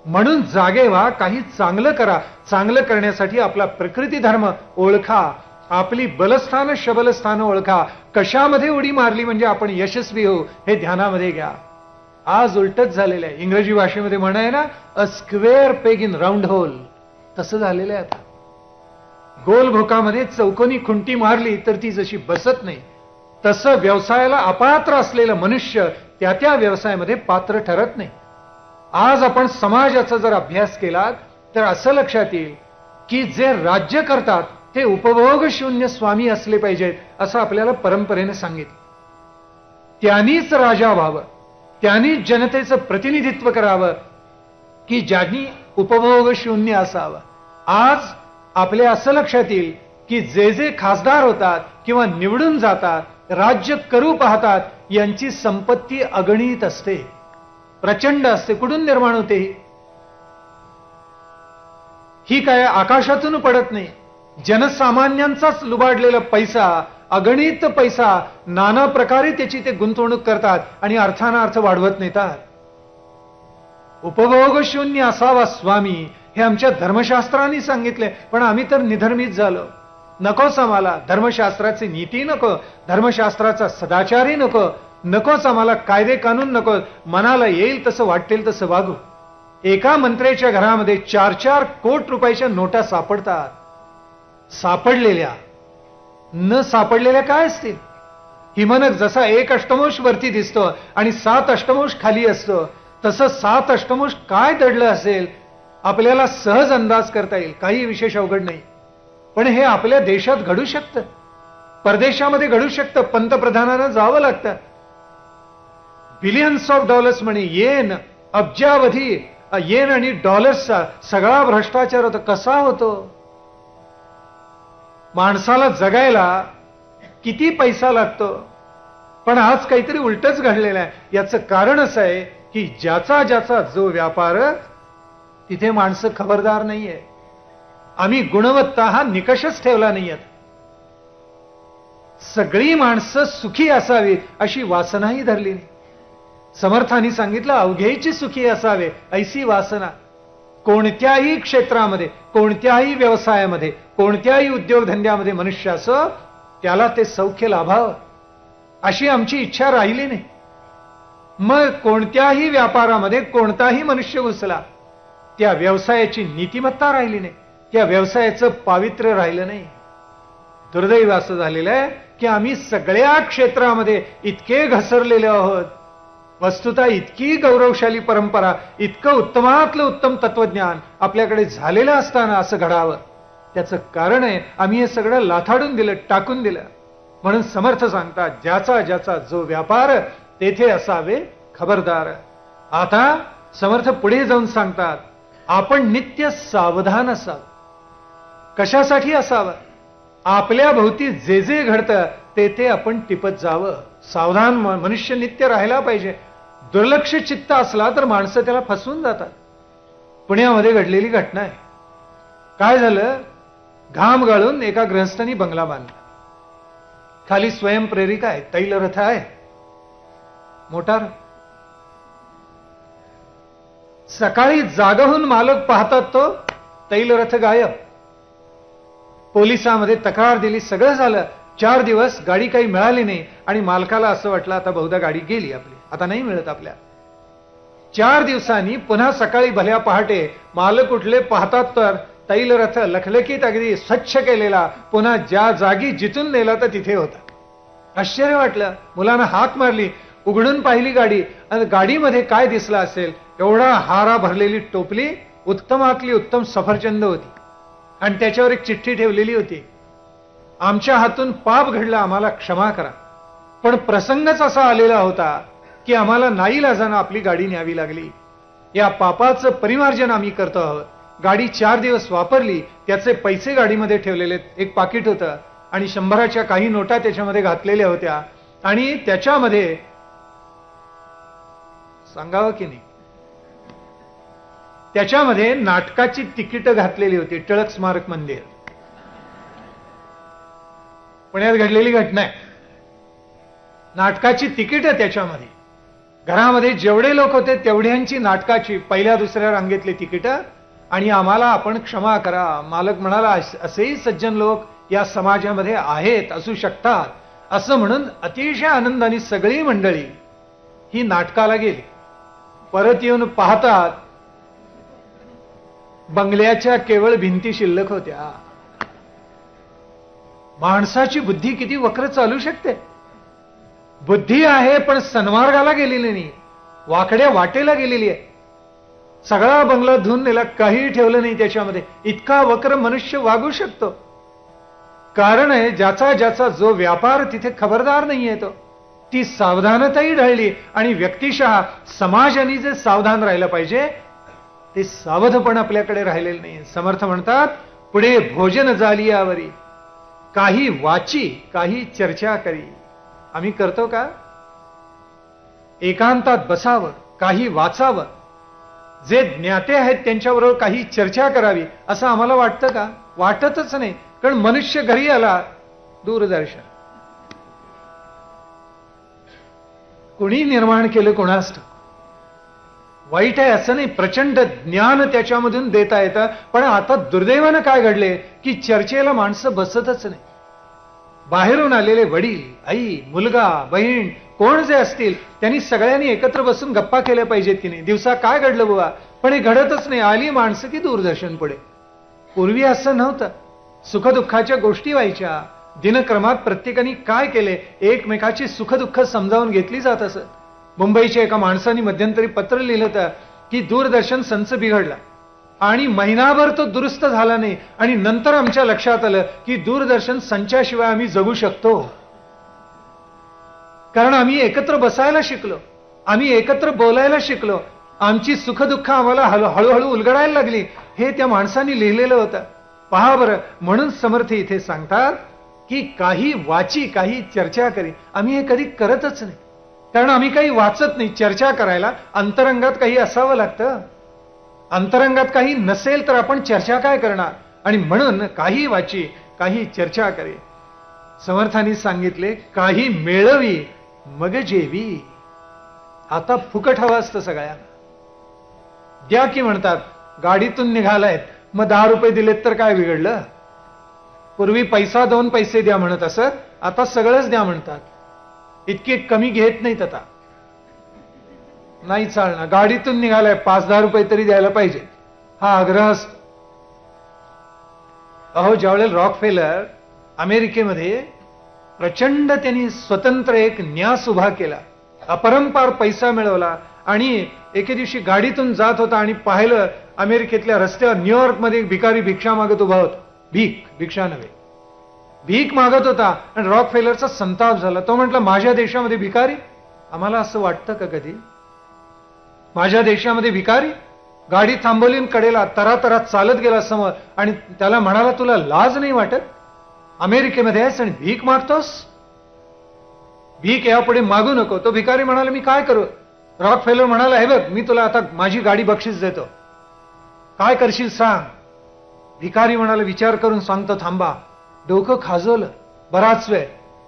म्हणून जागे व्हा, काही चांगलं करा. चांगलं करण्यासाठी आपला प्रकृती धर्म ओळखा, आपली बलस्थानं शबलस्थानं ओळखा. कशामध्ये उडी मारली म्हणजे आपण यशस्वी होऊ हे ध्यानामध्ये घ्या. आज उलटच झालेलं आहे. इंग्रजी भाषेमध्ये म्हण आहे ना, a square peg in round hole, तसं झालेलं आहे आता. गोल भोकामध्ये चौकोनी खुंटी मारली तर ती जशी बसत नाही तसं व्यवसायाला अपात्र असलेलं मनुष्य त्या त्या व्यवसायामध्ये पात्र ठरत नाही. आज आपण समाजाचा जर अभ्यास केला तर असं लक्षात येईल की जे राज्य करतात ते उपभोग शून्य स्वामी असले पाहिजेत असं आपल्याला परंपरेने सांगितलं. त्यांनीच राजा व्हावं, त्यांनीच जनतेचं प्रतिनिधित्व करावं की ज्यांनी उपभोग शून्य असावं. आज आपल्या असं लक्षात येईल की जे जे खासदार होतात किंवा निवडून जातात, राज्य करू पाहतात, यांची संपत्ती अगणित असते, प्रचंड असते. कुठून निर्माण होते ही काय आकाशातून पडत नाही. जनसामान्यांचाच लुबाडलेला पैसा, अगणित पैसा, नाना प्रकारे त्याची ते गुंतवणूक करतात आणि अर्थानार्थ वाढवत नेतात. उपभोग शून्य असावा स्वामी हे आमच्या धर्मशास्त्रांनी सांगितले, पण आम्ही तर निधर्मीच झालो. नकोच आम्हाला धर्मशास्त्राची नीती, नको धर्मशास्त्राचा सदाचारही नको, नकोच आम्हाला कायदे कानून नको, मनाला येईल तसं वाटेल तसं वागू. एका मंत्र्याच्या घरामध्ये 4-4 कोटी रुपयाच्या नोटा सापडतात. सापडलेल्या न सापडलेल्या काय असतील? हिमनग जसा 1 अष्टमांश वरती दिसतो आणि 7 अष्टमांश खाली असतो, तसं 7 अष्टमांश काय दडलं असेल आपल्याला सहज अंदाज करता येईल. काही विशेष अवघड नाही. पण हे आपल्या देशात घडू शकतं, परदेशामध्ये घडू शकतं. पंतप्रधानांना जावं लागतं. बिलियन्स ऑफ डॉलर्स म्हणे, येन, अब्जावधी येन आणि डॉलर्सचा सगळा भ्रष्टाचार होतो. कसा होतो? माणसाला जगायला किती पैसा लागतो, पण आज काहीतरी उलटच घडलेलं आहे. याचं कारण असं आहे की ज्याचा ज्याचा जो व्यापार तिथे माणसं खबरदार नाहीये. आम्ही गुणवत्ता हा निकषच ठेवला नाहीये. सगळी माणसं सुखी असावीत अशी वासनाही धरली नाही. समर्थांनी सांगितलं, अवघेची सुखी असावे ऐसी वासना. कोणत्याही क्षेत्रामध्ये, कोणत्याही व्यवसायामध्ये, कोणत्याही उद्योगधंद्यामध्ये मनुष्य असो, त्याला ते सौख्य लाभावं अशी आमची इच्छा राहिली नाही. मग कोणत्याही व्यापारामध्ये कोणताही मनुष्य घुसला, त्या व्यवसायाची नीतिमत्ता राहिली नाही, त्या व्यवसायाचं पावित्र्य राहिलं नाही. दुर्दैव असं झालेलं आहे की आम्ही सगळ्या क्षेत्रामध्ये इतके घसरलेले आहोत. वस्तुतः इतकी गौरवशाली परंपरा, इतकं उत्तमातलं उत्तम तत्वज्ञान आपल्याकडे झालेलं असताना असं घडावं, त्याचं कारण आहे आम्ही हे सगळं लाथाडून दिलं, टाकून दिलं. म्हणून समर्थ सांगतात, ज्याचा ज्याचा जो व्यापार तेथे असावे खबरदार. आता समर्थ पुढे जाऊन सांगतात, आपण नित्य सावधान असावं. कशासाठी असावं? आपल्या भोवती जे जे घडतं ते आपण टिपत जावं. सावधान मनुष्य नित्य राहायला पाहिजे. दुर्लक्ष चित्त असला तर माणसं त्याला फसवून जातात. पुण्यामध्ये घडलेली घटना आहे. काय झालं, घाम गाळून एका गृहस्थांनी बंगला बांधला. खाली स्वयंप्रेरित आहे, तैलरथ आहे, मोटार. सकाळी जागा होऊन मालक पाहतात तो तैलरथ गायब. पोलिसांमध्ये तक्रार दिली, सगळं झालं. 4 दिवस गाडी काही मिळाली नाही आणि मालकाला असं वाटलं आता बहुधा गाडी गेली आपली, आता नाही मिळत आपल्या. 4 दिवसांनी पुन्हा सकाळी भल्या पहाटे मालक उठले, पाहतात तर तैलरथ लखलखीत अगदी स्वच्छ केलेला पुन्हा ज्या जागी जिथून नेला तर तिथे होता. आश्चर्य वाटलं. मुलानं हाक मारली, उघडून पाहिली गाडी, आणि गाडीमध्ये काय दिसलं असेल, एवढा हारा भरलेली टोपली, उत्तमातली उत्तम सफरचंद होती आणि त्याच्यावर एक चिठ्ठी ठेवलेली होती. आमच्या हातून पाप घडलं, आम्हाला क्षमा करा. पण प्रसंगच असा आलेला होता की आम्हाला नाईलाजानं आपली गाडी न्यावी लागली. या पापाचं परिमार्जन आम्ही करतो आहोत. गाडी 4 दिवस वापरली, त्याचे पैसे गाडीमध्ये ठेवलेले, एक पाकिट होतं आणि 100च्या काही नोटा त्याच्यामध्ये घातलेल्या होत्या आणि त्याच्यामध्ये सांगावं की नाही, त्याच्यामध्ये नाटकाची तिकीट घातलेली होती. टिळक स्मारक मंदिर, पुण्यात घडलेली घटना आहे. नाटकाची तिकीट त्याच्यामध्ये, घरामध्ये जेवढे लोक होते तेवढ्यांची नाटकाची पहिल्या दुसऱ्या रांगेतली तिकीट. आणि आम्हाला आपण क्षमा करा. मालक म्हणाला, असेही सज्जन लोक या समाजामध्ये आहेत, असू शकतात, असं म्हणून अतिशय आनंदाने सगळी मंडळी ही नाटकाला गेली. परत येऊन पाहतात बंगल्याच्या केवळ भिंती शिल्लक होत्या. माणसाची बुद्धी किती वक्र चालू शकते. बुद्धी आहे पण सन्मार्गाला गेलेली नाही, वाकड्या वाटेला गेलेली आहे. सगळा बंगला धुवून नेला, काही ठेवलं नाही त्याच्यामध्ये. इतका वक्र मनुष्य वागू शकतो. कारण आहे ज्याचा ज्याचा जो व्यापार तिथे खबरदार नाहीये तो. ती सावधानताही ढळली आणि व्यक्तिशः समाजाने जे सावधान राहिलं पाहिजे ते सावधपण आपल्याकडे राहिलेलं नाही. समर्थ म्हणतात, पुढे भोजन झाली यावरी, काही वाची काही चर्चा करी. आम्ही करतो का? एकांतात बसावं, काही वाचावं, जे ज्ञाते आहेत त्यांच्याबरोबर काही चर्चा करावी असं आम्हाला वाटतं का? वाटतच नाही. कारण मनुष्य घरी आला, दूरदर्शन कुणी निर्माण केलं कोणास ठाऊक. वाईट आहे असं नाही, प्रचंड ज्ञान त्याच्यामधून देता येतं. पण आता दुर्दैवानं काय घडले की चर्चेला माणसं बसतच नाही. बाहेरून आलेले वडील, आई, मुलगा, बहीण कोण जे असतील त्यांनी सगळ्यांनी एकत्र बसून गप्पा केल्या पाहिजेत की नाही. दिवसा काय घडलं बुवा, पण हे घडतच नाही. आली माणसं की दूरदर्शन पुढे. पूर्वी असं नव्हतं. सुखदुःखाच्या गोष्टी व्हायच्या. दिनक्रमात प्रत्येकाने काय केले, एकमेकाची सुखदुःख समजावून घेतली जात असत. मुंबईच्या एका माणसाने मध्यंतरी पत्र लिहिलं होतं की दूरदर्शन संच बिघडला आणि महिनाभर तो दुरुस्त झाला नाही आणि नंतर आमच्या लक्षात आलं की दूरदर्शन संचाशिवाय आम्ही जगू शकतो. कारण आम्ही एकत्र बसायला शिकलो, आम्ही एकत्र बोलायला शिकलो, आमची सुखदुःख आम्हाला हळूहळू उलगडायला लागली. हे त्या माणसाने लिहिलेलं होतं. पहा बरं, म्हणून समर्थ इथे सांगतात की काही वाची काही चर्चा करी. आम्ही हे कधी करतच नाही. कारण आम्ही काही वाचत नाही. चर्चा करायला अंतरंगात काही असावं लागतं. अंतरंगात काही नसेल तर आपण चर्चा काय करणार. आणि म्हणून काही वाची काही चर्चा करे. समर्थांनी सांगितले, काही मेळवी मग जेवी. आता फुकट हवं असतं सगळ्यांना. द्या की म्हणतात. गाडीतून निघालायत, मग 10 रुपये दिलेत तर काय बिघडलं. पूर्वी पैसा 2 पैसे द्या म्हणत असत, आता सगळंच द्या म्हणतात. इतके कमी घेत नाहीत आता. नाही चालणार. गाडीतून निघालाय, 5-10 रुपये तरी द्यायला पाहिजे, हा आग्रह असतो. अहो, ज्यावेळेला रॉकफेलर अमेरिकेमध्ये प्रचंड त्यांनी स्वतंत्र एक न्यास उभा केला, अपरंपार पैसा मिळवला आणि एके दिवशी गाडीतून जात होता आणि पाहिलं अमेरिकेतल्या रस्त्यावर न्यूयॉर्कमध्ये एक भिकारी भिक्षा मागत उभा होता. भिक्षा नव्हे, भीक मागत होता. आणि रॉकफेलरचा संताप झाला. तो म्हटला, माझ्या देशामध्ये भिकारी? आम्हाला असं वाटतं का कधी? माझ्या देशामध्ये भिकारी? गाडी थांबवली कडेला तरातरात चालत गेला समोर आणि त्याला म्हणाला, तुला लाज नाही वाटत? अमेरिकेमध्ये आहेस आणि भीक मागतोस? भीक यापुढे मागू नको. तो भिकारी म्हणाला, मी काय करू? रॉक फेलर म्हणाला, हे बघ, मी तुला आता माझी गाडी बक्षीस देतो, काय करशील सांग. भिकारी म्हणाला, विचार करून सांगतो, थांबा. डोकं खाजवलं बराच वेळ,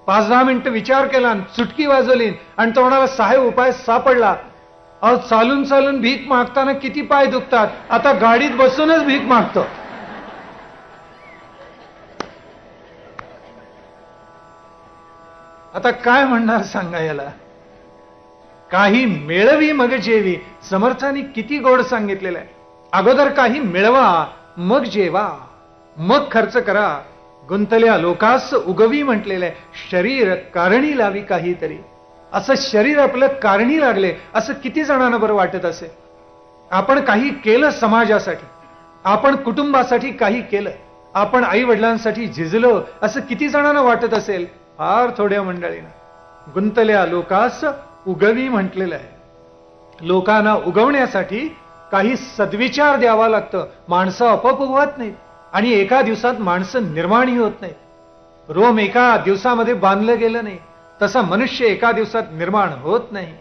5-10 मिनिटं विचार केला, चुटकी वाजवली आणि तो म्हणाला, साहेब उपाय सापडला. अहो, चालून चालून भीक मागताना किती पाय दुखतात, आता गाडीत बसूनच भीक मागतो. आता काय म्हणणार सांगा याला. काही मिळवी मग जेवी, समर्थांनी किती गोड सांगितलेलं आहे. अगोदर काही मिळवा मग जेवा, मग खर्च करा. गुंतल्या लोकास उगवी म्हटलेलं आहे. शरीर कारणी लावी काहीतरी. असं शरीर आपलं कारणी लागले असं किती जणांना बरं वाटत असेल. आपण काही केलं समाजासाठी, आपण कुटुंबासाठी काही केलं, आपण आई वडिलांसाठी झिजलो असं किती जणांना वाटत असेल. फार थोड्या मंडळीनं. गुंतल्या लोकास उगवी म्हटलेलं आहे. लोकांना उगवण्यासाठी काही सद्विचार द्यावा लागतं. माणसं आपोआप उगवत नाहीत आणि एका दिवसात माणसं निर्माणही होत नाहीत. रोम एका दिवसामध्ये बांधलं गेलं नाही, तसा मनुष्य एका दिवसात निर्माण होत नाही.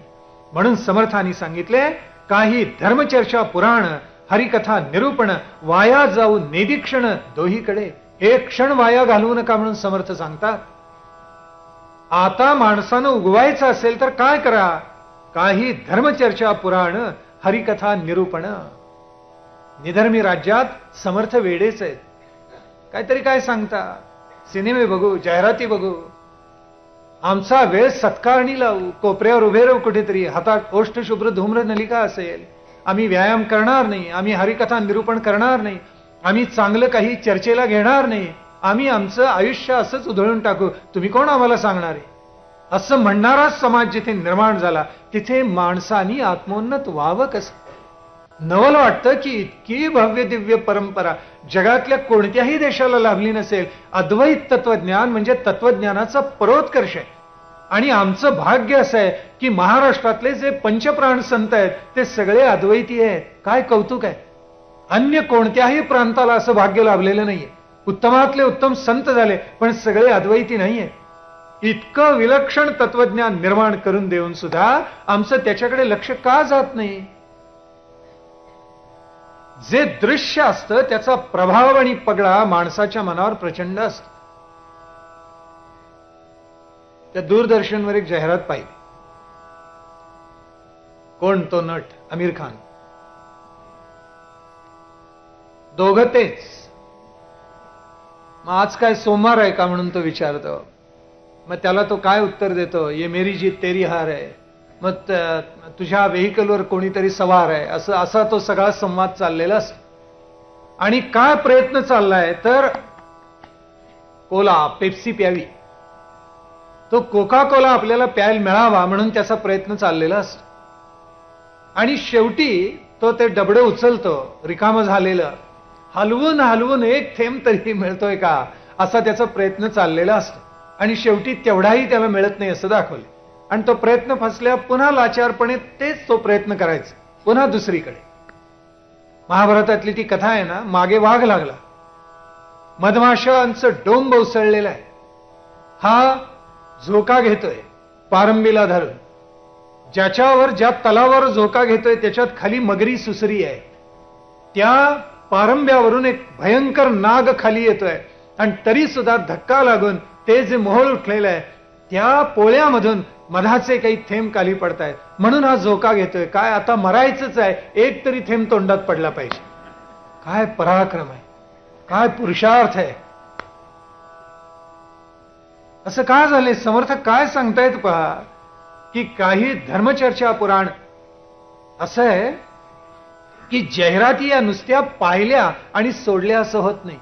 म्हणून समर्थांनी सांगितले, काही धर्मचर्चा पुराण, हरिकथा निरूपण, वाया जाऊ नेदिक्षण दोहीकडे. एक क्षण वाया घालवू नका म्हणून समर्थ सांगतात. आता माणसानं उगवायचं असेल तर काय करा? काही धर्मचर्चा पुराण, हरिकथा निरूपण. निधर्मी राज्यात समर्थ वेडेच आहेत. काहीतरी काय सांगता, सिनेमे बघू, जाहिराती बघू, आमचा वेळ सत्कारणी लावू, कोपऱ्यावर उभे राहू कुठेतरी, हातात ओष्ठ शुभ्र धूम्र नलिका असेल. आम्ही व्यायाम करणार नाही, आम्ही हरिकथा निरूपण करणार नाही, आम्ही चांगलं काही चर्चेला घेणार नाही, आम्ही आमचं आयुष्य असंच उधळून टाकू, तुम्ही कोण आम्हाला सांगणारे? असं म्हणणारा समाज जिथे निर्माण झाला तिथे माणसानी आत्मोन्नत व्हावं कसं? नवल वाटतं की इतकी भव्य दिव्य परंपरा जगातल्या कोणत्याही देशाला लाभली नसेल. अद्वैत तत्वज्ञान म्हणजे तत्वज्ञानाचा परोत्कर्ष आहे. आणि आमचं भाग्य असं आहे की महाराष्ट्रातले जे पंचप्राण संत आहेत ते सगळे अद्वैती आहेत. काय कौतुक आहे. अन्य कोणत्याही प्रांताला असं भाग्य लाभलेलं नाहीये. उत्तमातले उत्तम संत झाले पण सगळे अद्वैती नाहीये. इतकं विलक्षण तत्वज्ञान निर्माण करून देऊन सुद्धा आमचं त्याच्याकडे लक्ष का जात नाही? जे दृश्य असतं त्याचा प्रभाव आणि पगडा माणसाच्या मनावर प्रचंड असतो. त्या दूरदर्शनवर एक जाहिरात पाहिली. कोण तो नट? आमिर खान. दोघं तेच. मग आज काय सोमवार आहे का म्हणून तो विचारतो. मग त्याला तो काय उत्तर देतो? ये मेरी जीत तेरी हार आहे. मग तुझ्या व्हेकलवर कोणीतरी सवार आहे, असं असा तो सगळा संवाद चाललेला असतो. आणि काय प्रयत्न चाललाय तर कोला, पेप्सी प्यावी, तो कोका कोला आपल्याला प्यायला मिळावा म्हणून त्याचा प्रयत्न चाललेला असतो. आणि शेवटी तो ते डबडं उचलतो रिकामं झालेलं, हलवून हलवून एक थेंब तरी मिळतोय का असा त्याचा प्रयत्न चाललेला असतो. आणि शेवटी तेवढाही त्याला मिळत नाही असं दाखवले. आणि तो प्रयत्न फसल्या पुन्हा लाचारपणे तेच तो प्रयत्न करायचा पुन्हा दुसरीकडे. महाभारतातली ती कथा आहे ना, मागे वाघ लागला, मधमाशांचं डोंब उसळलेलं आहे, हा झोका घेतोय पारंबीला धरून, ज्याच्यावर ज्या तलावर झोका घेतोय त्याच्यात खाली मगरी सुसरी आहे. त्या पारंब्यावरून एक भयंकर नाग खाली येतोय आणि तरी सुद्धा धक्का लागून ते जे मोहोळ उठलेलं आहे त्या पोळ्यामधून मधाचे काही थेंब खाली पडतायत म्हणून हा झोका घेतोय. काय आता मरायचंच आहे, एक तरी थेंब तोंडात पडला पाहिजे. काय पराक्रम आहे, काय पुरुषार्थ आहे. असं का झालंय? समर्थ काय सांगतायत पहा की काही धर्मचर्चा पुराण असं आहे की जाहिराती या नुसत्या पाहिल्या आणि सोडल्या असं होत नाही.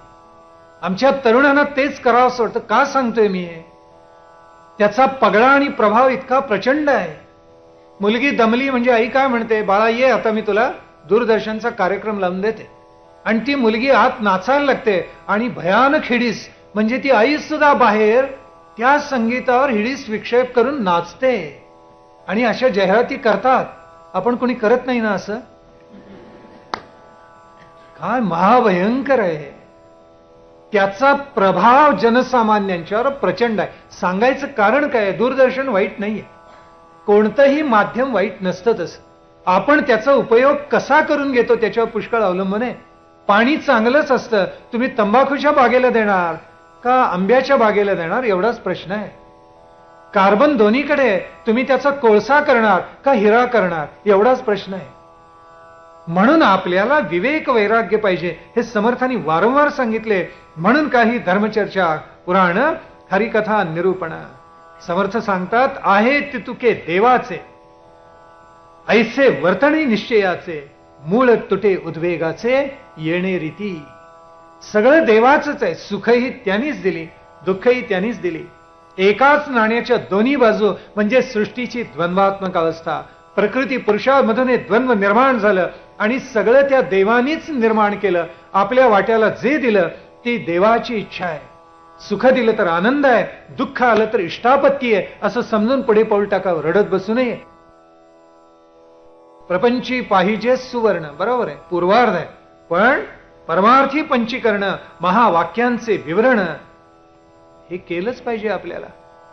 आमच्या तरुणांना तेच करावं असं वाटतं. का सांगतोय मी हे? त्याचा पगडा आणि प्रभाव इतका प्रचंड आहे. मुलगी दमली म्हणजे आई काय म्हणते, बाळा ये आता मी तुला दूरदर्शनचा कार्यक्रम लावून देते. आणि ती मुलगी आत नाचायला लागते आणि भयानक हिडीस म्हणजे ती आई सुद्धा बाहेर त्या संगीतावर हिडीस विक्षेप करून नाचते. आणि अशा जाहिराती करतात. आपण कोणी करत नाही ना असं? काय महाभयंकर आहे. त्याचा प्रभाव जनसामान्यांच्यावर प्रचंड आहे. सांगायचं कारण काय? दूरदर्शन वाईट नाहीये, कोणतंही माध्यम वाईट नसतं. तसं आपण त्याचा उपयोग कसा करून घेतो त्याच्यावर पुष्कळ अवलंबून आहे. पाणी चांगलंच असतं, तुम्ही तंबाखूच्या बागेला देणार का आंब्याच्या बागेला देणार एवढाच प्रश्न आहे. कार्बन दोन्हीकडे, तुम्ही त्याचा कोळसा करणार का हिरा करणार एवढाच प्रश्न आहे. म्हणून आपल्याला विवेक वैराग्य पाहिजे, हे समर्थांनी वारंवार सांगितले. म्हणून काही धर्मचर्चा, पुराण, हरिकथा, निरूपण. समर्थ सांगतात, आहे तितुके देवाचे, ऐसे वर्तणे निश्चयाचे, मूळ तुटे उद्वेगाचे, येणे रीती. सगळं देवाचंच आहे. सुखही त्यांनीच दिली, दुःखही त्यांनीच दिली. एकाच नाण्याच्या दोन्ही बाजू म्हणजे सृष्टीची द्वंद्वात्मक अवस्था. प्रकृती पुरुषामधून हे द्वंद्व निर्माण झालं आणि सगळं त्या देवानीच निर्माण केलं. आपल्या वाट्याला जे दिलं ती देवाची इच्छा आहे. सुख दिलं तर आनंद आहे, दुःख आलं तर इष्टापत्ती आहे, असं समजून पुढे पाऊल टाकावं, रडत बसू नये. प्रपंची पाहिजे सुवर्ण, बरोबर आहे, पूर्वार्ध आहे. पण परमार्थी पंचीकरण, महावाक्यांचे विवरण हे केलंच पाहिजे आपल्याला.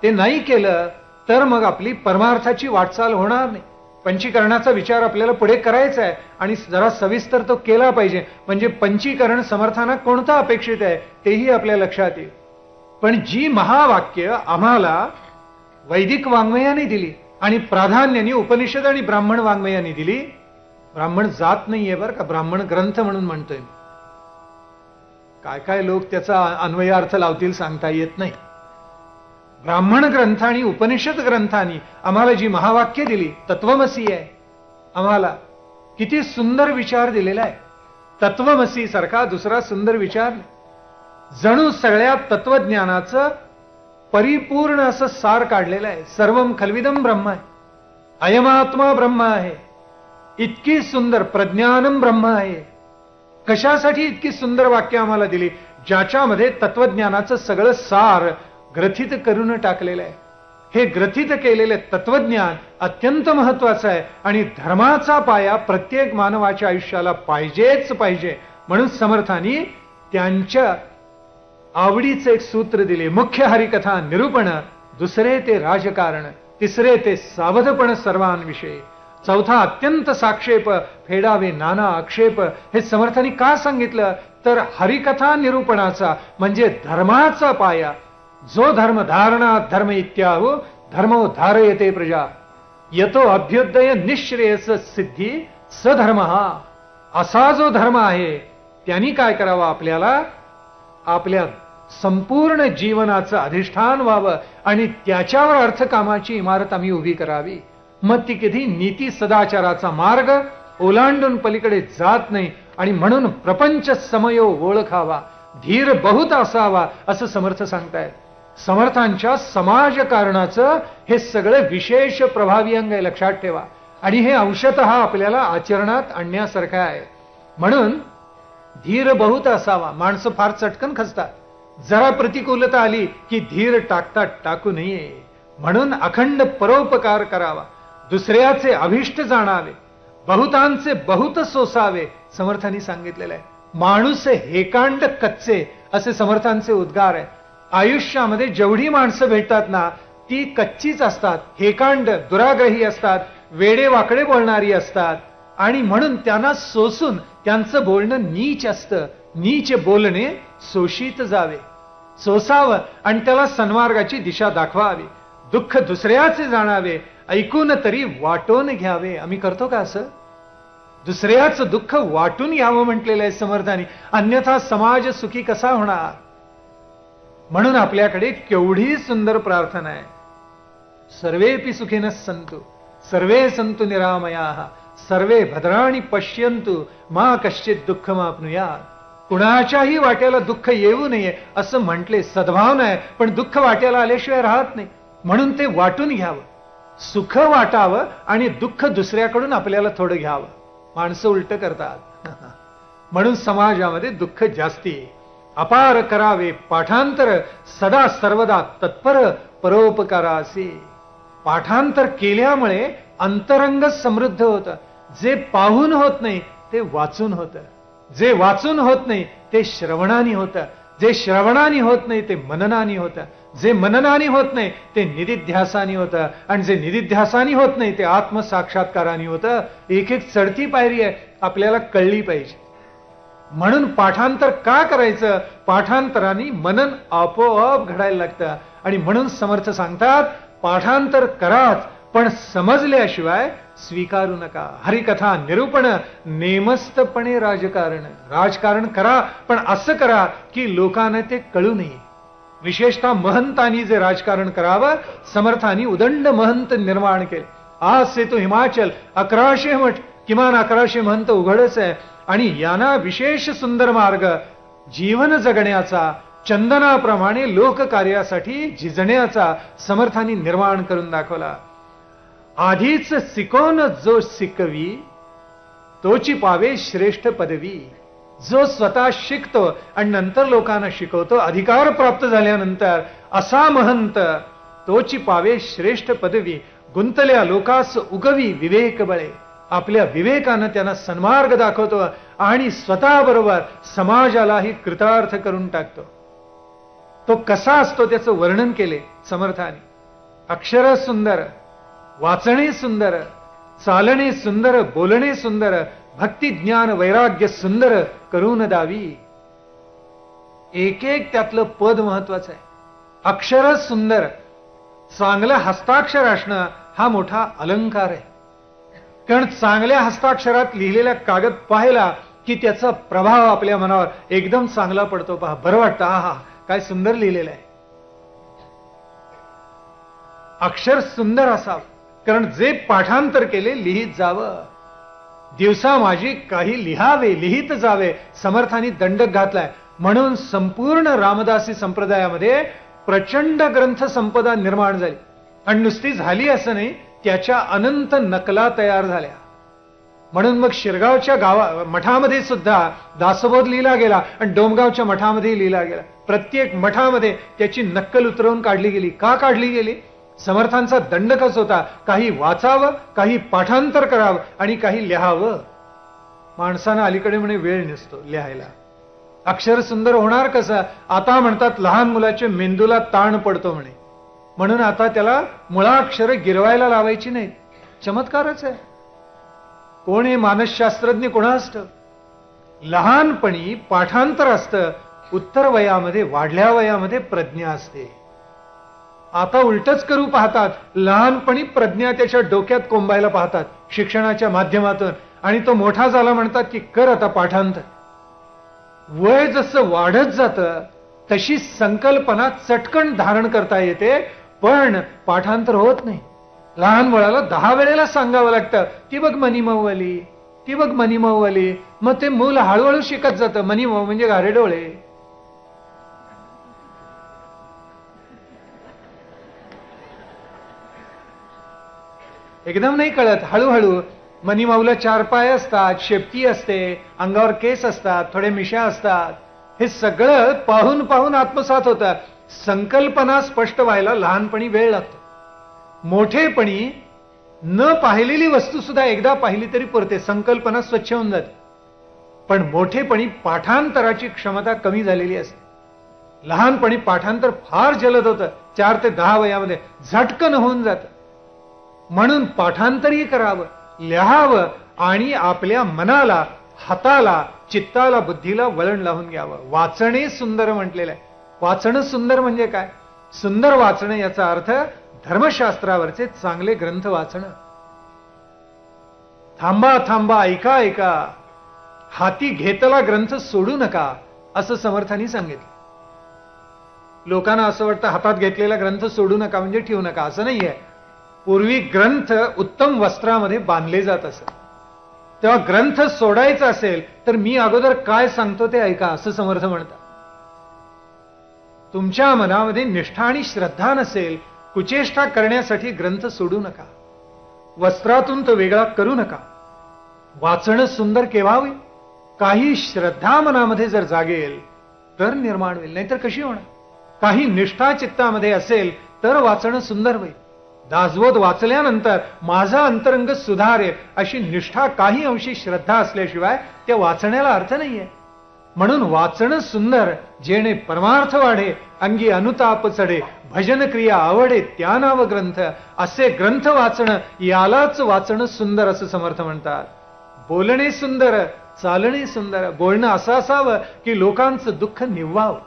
ते नाही केलं तर मग आपली परमार्थाची वाटचाल होणार नाही. पंचीकरणाचा विचार आपल्याला पुढे करायचा आहे आणि जरा सविस्तर तो केला पाहिजे. म्हणजे पंचीकरण समर्थांना कोणतं अपेक्षित आहे तेही आपल्या लक्षात येईल. पण जी महावाक्य आम्हाला वैदिक वाङ्मयाने दिली आणि प्राधान्याने उपनिषद आणि ब्राह्मण वाङ्मयाने दिली, ब्राह्मण जात नाहीये बरं का, ब्राह्मण ग्रंथ म्हणून म्हणतोय मी. काय काय लोक त्याचा अन्वयार्थ लावतील सांगता येत नाही. ब्राह्मण ग्रंथ आणि उपनिषद ग्रंथांनी आम्हाला जी महावाक्य दिली, तत्वमसी आहे. आम्हाला किती सुंदर विचार दिलेला आहे. तत्वमसी सारखा दुसरा सुंदर विचार नाही. जणू सगळ्या तत्वज्ञानाचं परिपूर्ण असं सार काढलेलं आहे. सर्वम खल्विदम ब्रह्म आहे, अयमात्मा ब्रह्म आहे. इतकी सुंदर प्रज्ञानम ब्रह्म आहे. कशासाठी इतकी सुंदर वाक्य आम्हाला दिली? ज्याच्यामध्ये तत्वज्ञानाचं सगळं सार ग्रथित करून टाकलेलं आहे. हे ग्रथित केलेले तत्वज्ञान अत्यंत महत्वाचं आहे आणि धर्माचा पाया प्रत्येक मानवाच्या आयुष्याला पाहिजेच पाहिजे. म्हणून समर्थांनी त्यांच्या आवडीचे एक सूत्र दिले. मुख्य हरिकथा निरूपण, दुसरे ते राजकारण, तिसरे ते सावधपण सर्वांविषयी, चौथा अत्यंत साक्षेप, फेडावे नाना आक्षेप. हे समर्थांनी का सांगितलं तर हरिकथा निरूपणाचा म्हणजे धर्माचा पाया. जो धर्म धारणा धर्म इत्याहु धर्मो धारयते प्रजा, यतो अभ्युदय निःश्रेयस सिद्धी सधर्म. हा असा जो धर्म आहे त्यांनी काय करावं? आपल्याला आपल्या संपूर्ण जीवनाचं अधिष्ठान व्हावं आणि त्याच्यावर अर्थकामाची इमारत आम्ही उभी करावी. मग ती कधी नीती सदाचाराचा मार्ग ओलांडून पलीकडे जात नाही. आणि म्हणून प्रपंच समयो ओळखावा, धीर बहुत असावा, असं समर्थ सांगतायत. समर्थांच्या समाजकारणाचं हे सगळं विशेष प्रभावी अंग आहे, लक्षात ठेवा. आणि हे अंशतः आपल्याला आचरणात आणण्यासारखं आहे. म्हणून धीर बहुत असावा. माणसं फार चटकन खचतात. जरा प्रतिकूलता आली की धीर टाकतात, टाकू नये. म्हणून अखंड परोपकार करावा, दुसऱ्याचे अभिष्ट जाणावे, बहुतांचे बहुत सोसावे, समर्थांनी सांगितलेलं आहे. माणूस हेकांड कच्चे असे समर्थांचे उद्गार आहे. आयुष्यामध्ये जेवढी माणसं भेटतात ना ती कच्चीच असतात, हेकांड, दुराग्रही असतात, वेडे वाकडे बोलणारी असतात. आणि म्हणून त्यांना सोसून त्यांचं बोलणं नीच असतं. नीच बोलणे सोशित जावे, सोसावं आणि त्याला सन्मार्गाची दिशा दाखवावी. दुःख दुसऱ्याचे जाणावे, ऐकून तरी वाटून घ्यावे. आम्ही करतो का असं? दुसऱ्याचं दुःख वाटून घ्यावं म्हटलेलं आहे समर्थांनी, अन्यथा समाज सुखी कसा होणार? म्हणून आपल्याकडे केवढी सुंदर प्रार्थना आहे. सर्वेपि सुखिनः सन्तु, सर्वे सन्तु निरामयाः, सर्वे भद्राणि पश्यन्तु, मा कश्चित् दुःखमाप्नुयात्. कुणाच्याही वाट्याला दुःख येऊ नये असं म्हटले, सद्भाव नाही. पण दुःख वाट्याला आल्याशिवाय राहत नाही. म्हणून ते वाटून घ्यावं, सुख वाटावं आणि दुःख दुसऱ्याकडून आपल्याला थोडं घ्यावं. माणसं उलट करतात. म्हणून समाजामध्ये दुःख जास्ती. अपार करावे पाठांतर, सदा सर्वदा तत्पर परोपकारासी. पाठांतर केल्यामुळे अंतरंग समृद्ध होतं. जे पाहून होत नाही ते वाचून होतं, जे वाचून होत नाही ते श्रवणाने होतं. जे श्रवणाने होत नाही ते मननाने होतं, जे मननाने होत नाही ते निदिध्यासाने होतं, आणि जे निदिध्यासाने होत नाही ते आत्मसाक्षात्काराने होतं. एक एक चढती पायरी आहे, आपल्याला कळली पाहिजे. म्हणून पाठांतर का करायचं? पाठांतराने मनन आपोआप घडायला लागतं. आणि म्हणून समर्थ सांगतात, पाठांतर कराच पण समजल्याशिवाय स्वीकारू नका. हरिकथा निरूपण नेमस्तपणे राजकारण. राजकारण करा पण असं करा की लोकांना ते कळू नये. विशेषतः महंतांनी जे राजकारण करावं, समर्थांनी उदंड महंत निर्माण केले. आज से तो हिमाचल 1100 मठ, किमान 1100 महंत उघडच आहे. आणि यांना विशेष सुंदर मार्ग जीवन जगण्याचा, चंदनाप्रमाणे लोककार्यासाठी झिजण्याचा समर्थांनी निर्माण करून दाखवला. आधीच शिकवून जो शिकवी तोची पावे श्रेष्ठ पदवी. जो स्वतः शिकतो आणि नंतर लोकांना शिकवतो, अधिकार प्राप्त झाल्यानंतर असा महंत तोची पावे श्रेष्ठ पदवी. गुंतल्या लोकास उगवी विवेक बळे. आपल्या विवेकानं त्यांना सन्मार्ग दाखवतो आणि स्वतः बरोबर समाजालाही कृतार्थ करून टाकतो. तो कसा असतो त्याचं वर्णन केले समर्थाने. अक्षर सुंदर, वाचणे सुंदर, चालणे सुंदर, बोलणे सुंदर, भक्ती ज्ञान वैराग्य सुंदर करून दावी. एक एक त्यातलं पद महत्वाचं आहे. अक्षर सुंदर, चांगलं हस्ताक्षर असणं हा मोठा अलंकार आहे. कारण चांगल्या हस्ताक्षरात लिहिलेला कागद पाहिला की त्याचा प्रभाव आपल्या मनावर एकदम चांगला पडतो. पहा, बरं वाटतं, आहा काय सुंदर लिहिलेलं आहे. अक्षर सुंदर असावं, कारण जे पाठांतर केले लिहित जावं. दिवसा माझी काही लिहावे, लिहित जावे, समर्थांनी दंडक घातलाय. म्हणून संपूर्ण रामदासी संप्रदायामध्ये प्रचंड ग्रंथ संपदा निर्माण झाली. आणि नुसती झाली असं नाही, त्याच्या अनंत नकला तयार झाल्या. म्हणून मग शिरगावच्या मठामध्ये सुद्धा दासबोध लिहिला गेला आणि डोमगावच्या मठामध्ये लिहिला गेला. प्रत्येक मठामध्ये त्याची नक्कल उतरवून काढली गेली. का काढली गेली? समर्थांचा दंडकच होता, काही वाचावं, काही पाठांतर करावं आणि काही लिहावं. माणसानं अलीकडे म्हणे वेळ नसतो लिहायला. अक्षर सुंदर होणार कसं? आता म्हणतात लहान मुलाच्या मेंदूला ताण पडतो म्हणे, म्हणून आता त्याला मुळाक्षर गिरवायला लावायची नाही. चमत्कारच आहे. कोण हे मानसशास्त्रज्ञ कोणास ठाऊक. लहानपणी पाठांतर असतं, उत्तर वयामध्ये, वाढल्या वयामध्ये प्रज्ञा असते. आता उलटच करू पाहतात. लहानपणी प्रज्ञा त्याच्या डोक्यात कोंबायला पाहतात शिक्षणाच्या माध्यमातून, आणि तो मोठा झाला म्हणतात की कर आता पाठांतर. वय जसं वाढत जातं तशी संकल्पना चटकन धारण करता येते, पण पाठांतर होत नाही. लहान मुलाला 10 वेळेला सांगावं लागतं, ती बघ मनी मऊ आली, ती बघ मनी मऊ आली. मग ते मूल हळूहळू शिकत जातं. मनी मऊ म्हणजे गारे डोळे. एकदम नाही कळत, हळूहळू. मनी माऊला 4 पाय असतात, शेपटी असते, अंगावर केस असतात, थोडे मिशा असतात. हे सगळं पाहून पाहून आत्मसात होतं. संकल्पना स्पष्ट व्हायला लहानपणी वेळ लागतो. मोठेपणी न पाहिलेली वस्तू सुद्धा एकदा पाहिली तरी पुरते, संकल्पना स्वच्छ होऊन जाते. पण मोठेपणी पाठांतराची क्षमता कमी झालेली असते. लहानपणी पाठांतर फार जलद होतं. 4 ते 10 वयामध्ये झटकन होऊन जातं. म्हणून पाठांतरही करावं, लिहावं आणि आपल्या मनाला, हाताला, चित्ताला, बुद्धीला वळण लावून घ्यावं. वाचणे सुंदर म्हटलेलं आहे. वाचणं सुंदर म्हणजे काय? सुंदर वाचणं याचा अर्थ धर्मशास्त्रावरचे चांगले ग्रंथ वाचणं. थांबा थांबा, ऐका ऐका, हाती घेतला ग्रंथ सोडू नका, असं समर्थांनी सांगितलं. लोकांना असं वाटतं हातात घेतलेला ग्रंथ सोडू नका म्हणजे ठेवू नका, असं नाहीये. पूर्वी ग्रंथ उत्तम वस्त्रामध्ये बांधले जात असत. तेव्हा ग्रंथ सोडायचा असेल तर मी अगोदर काय सांगतो ते ऐका, असं समर्थ म्हणतात. तुमच्या मनामध्ये निष्ठा आणि श्रद्धा नसेल, कुचेष्टा करण्यासाठी ग्रंथ सोडू नका. वस्त्रातून तो वेगळा करू नका. वाचणं सुंदर केव्हा होईल? काही श्रद्धा मनामध्ये जर जागेल तर निर्माण होईल, नाहीतर कशी होणार? काही निष्ठा चित्तामध्ये असेल तर वाचणं सुंदर होईल. दासबोध वाचल्यानंतर माझा अंतरंग सुधारेल अशी निष्ठा, काही अंशी श्रद्धा असल्याशिवाय त्या वाचण्याला अर्थ नाहीये. म्हणून वाचणं सुंदर, जेणे परमार्थ वाढे, अंगी अनुताप चढे, भजन क्रिया आवडे त्या नाव ग्रंथ. असे ग्रंथ वाचणं, यालाच वाचणं सुंदर असं समर्थ म्हणतात. बोलणे सुंदर, चालणे सुंदर. बोलणं असं असावं की लोकांचं दुःख निव्वावं,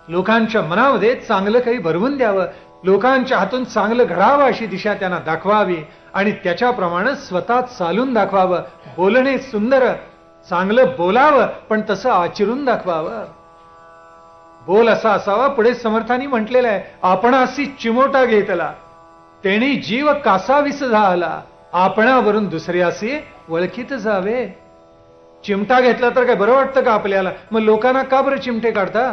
लोकांच्या मनामध्ये चांगलं काही भरवून द्यावं, लोकांच्या हातून चांगलं घडावं अशी दिशा त्यांना दाखवावी आणि त्याच्याप्रमाणे स्वतः चालून दाखवावं. बोलणे सुंदर, चांगलं बोलावं पण तसं आचरून दाखवावं. बोल असा असावा. पुढे समर्थांनी म्हटलेलं आहे, आपणासी चिमोटा घेतला तेणी जीव कासावीस झाला, आपणावरून दुसऱ्यासी वळखीत जावे. चिमटा घेतला तर काय बरं वाटतं का आपल्याला? मग लोकांना का बरं चिमटे काढता?